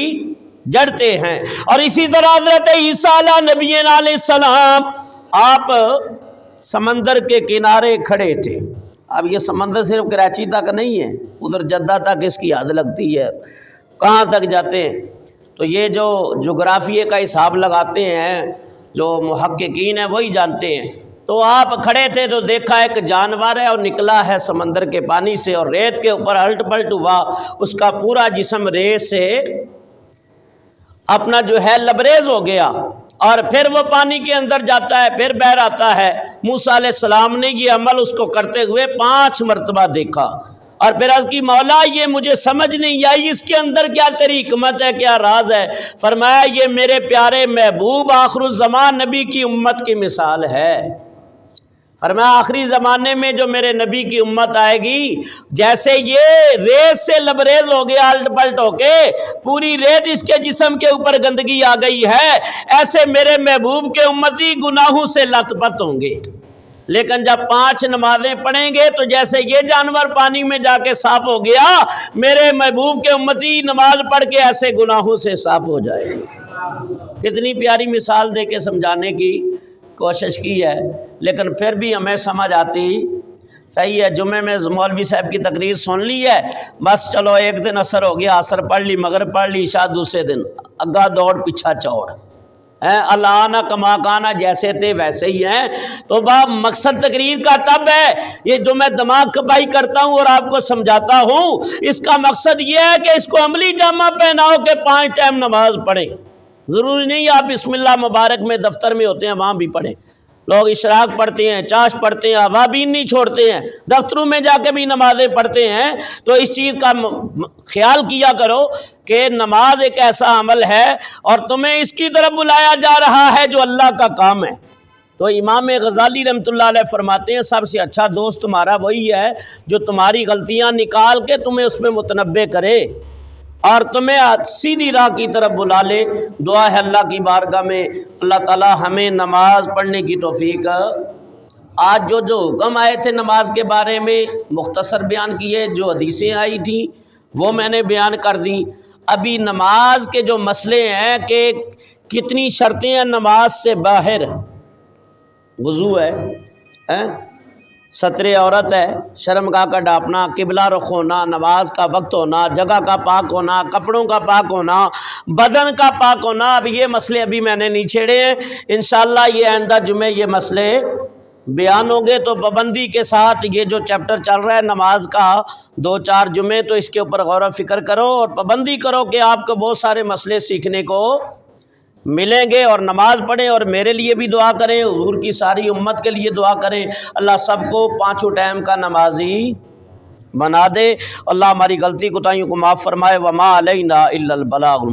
جڑتے ہیں۔ اور اسی طرح حضرت عیسیٰ علیہ نبی علیہ السلام، آپ سمندر کے کنارے کھڑے تھے۔ اب یہ سمندر صرف کراچی تک نہیں ہے، ادھر جدہ تک اس کی حد لگتی ہے، کہاں تک جاتے ہیں۔ تو یہ جو جغرافیے کا حساب لگاتے ہیں، جو محققین ہیں وہی جانتے ہیں۔ تو آپ کھڑے تھے تو دیکھا ایک جانور ہے اور نکلا ہے سمندر کے پانی سے، اور ریت کے اوپر الٹ پلٹ ہوا، اس کا پورا جسم ریت سے اپنا جو ہے لبریز ہو گیا، اور پھر وہ پانی کے اندر جاتا ہے، پھر بہر آتا ہے۔ موسیٰ علیہ السلام نے یہ عمل اس کو کرتے ہوئے 5 مرتبہ دیکھا، اور پھر عرض کی مولا یہ مجھے سمجھ نہیں آئی، اس کے اندر کیا تیری حکمت ہے، کیا راز ہے؟ فرمایا یہ میرے پیارے محبوب آخر الزمان نبی کی امت کی مثال ہے۔ فرمایا آخری زمانے میں جو میرے نبی کی امت آئے گی، جیسے یہ ریت سے لبریز ہو گیا الٹ پلٹ ہو کے، پوری ریت اس کے جسم کے اوپر گندگی آ گئی ہے، ایسے میرے محبوب کے امتی گناہوں سے لت پت ہوں گے، لیکن جب 5 نمازیں پڑھیں گے تو جیسے یہ جانور پانی میں جا کے صاف ہو گیا، میرے محبوب کے امتی نماز پڑھ کے ایسے گناہوں سے صاف ہو جائے گا۔ کتنی پیاری مثال دے کے سمجھانے کی کوشش کی ہے، لیکن پھر بھی ہمیں سمجھ آتی صحیح ہے۔ جمعے میں مولوی صاحب کی تقریر سن لی ہے، بس چلو ایک دن عصر ہو گیا، عصر پڑھ لی، مغرب پڑھ لی، عشاء دوسرے دن اگا دوڑ پیچھا چوڑ، اللہ کما کانا جیسے تھے ویسے ہی ہیں۔ تو مقصد تقریر کا تب ہے، یہ جو میں دماغ کھپائی کرتا ہوں اور آپ کو سمجھاتا ہوں، اس کا مقصد یہ ہے کہ اس کو عملی جامہ پہناؤ کہ 5 ٹائم نماز پڑھیں۔ ضروری نہیں آپ بسم اللہ مبارک میں دفتر میں ہوتے ہیں وہاں بھی پڑھیں، لوگ اشراق پڑھتے ہیں، چاش پڑھتے ہیں، اوابین نہیں چھوڑتے ہیں، دفتروں میں جا کے بھی نمازیں پڑھتے ہیں۔ تو اس چیز کا خیال کیا کرو کہ نماز ایک ایسا عمل ہے اور تمہیں اس کی طرف بلایا جا رہا ہے جو اللہ کا کام ہے۔ تو امام غزالی رحمۃ اللہ علیہ فرماتے ہیں سب سے اچھا دوست تمہارا وہی ہے جو تمہاری غلطیاں نکال کے تمہیں اس میں متنبع کرے اور تمہیں سیدھی راہ کی طرف بلا لے۔ دعا ہے اللہ کی بارگاہ میں اللہ تعالی ہمیں نماز پڑھنے کی توفیق۔ آج جو حکم آئے تھے نماز کے بارے میں مختصر بیان کیے، جو حدیثیں آئی تھیں وہ میں نے بیان کر دیں۔ ابھی نماز کے جو مسئلے ہیں کہ کتنی شرطیں ہیں نماز سے باہر، وضو ہے، ستر عورت ہے، شرمگاہ کا ڈھانپنا، قبلہ رخ ہونا، نماز کا وقت ہونا، جگہ کا پاک ہونا، کپڑوں کا پاک ہونا، بدن کا پاک ہونا۔ اب یہ مسئلے ابھی میں نے نہیں چھیڑے ہیں، انشاءاللہ یہ آئندہ جمعے یہ مسئلے بیان ہوں گے۔ تو پابندی کے ساتھ یہ جو چیپٹر چل رہا ہے نماز کا 2-4 جمعے، تو اس کے اوپر غور و فکر کرو اور پابندی کرو کہ آپ کو بہت سارے مسئلے سیکھنے کو ملیں گے، اور نماز پڑھیں اور میرے لیے بھی دعا کریں، حضور کی ساری امت کے لیے دعا کریں، اللہ سب کو 5 ٹائم کا نمازی بنا دے۔ اللہ ہماری غلطی کوتاہیوں کو معاف فرمائے۔ وما علینا الا البلاغ۔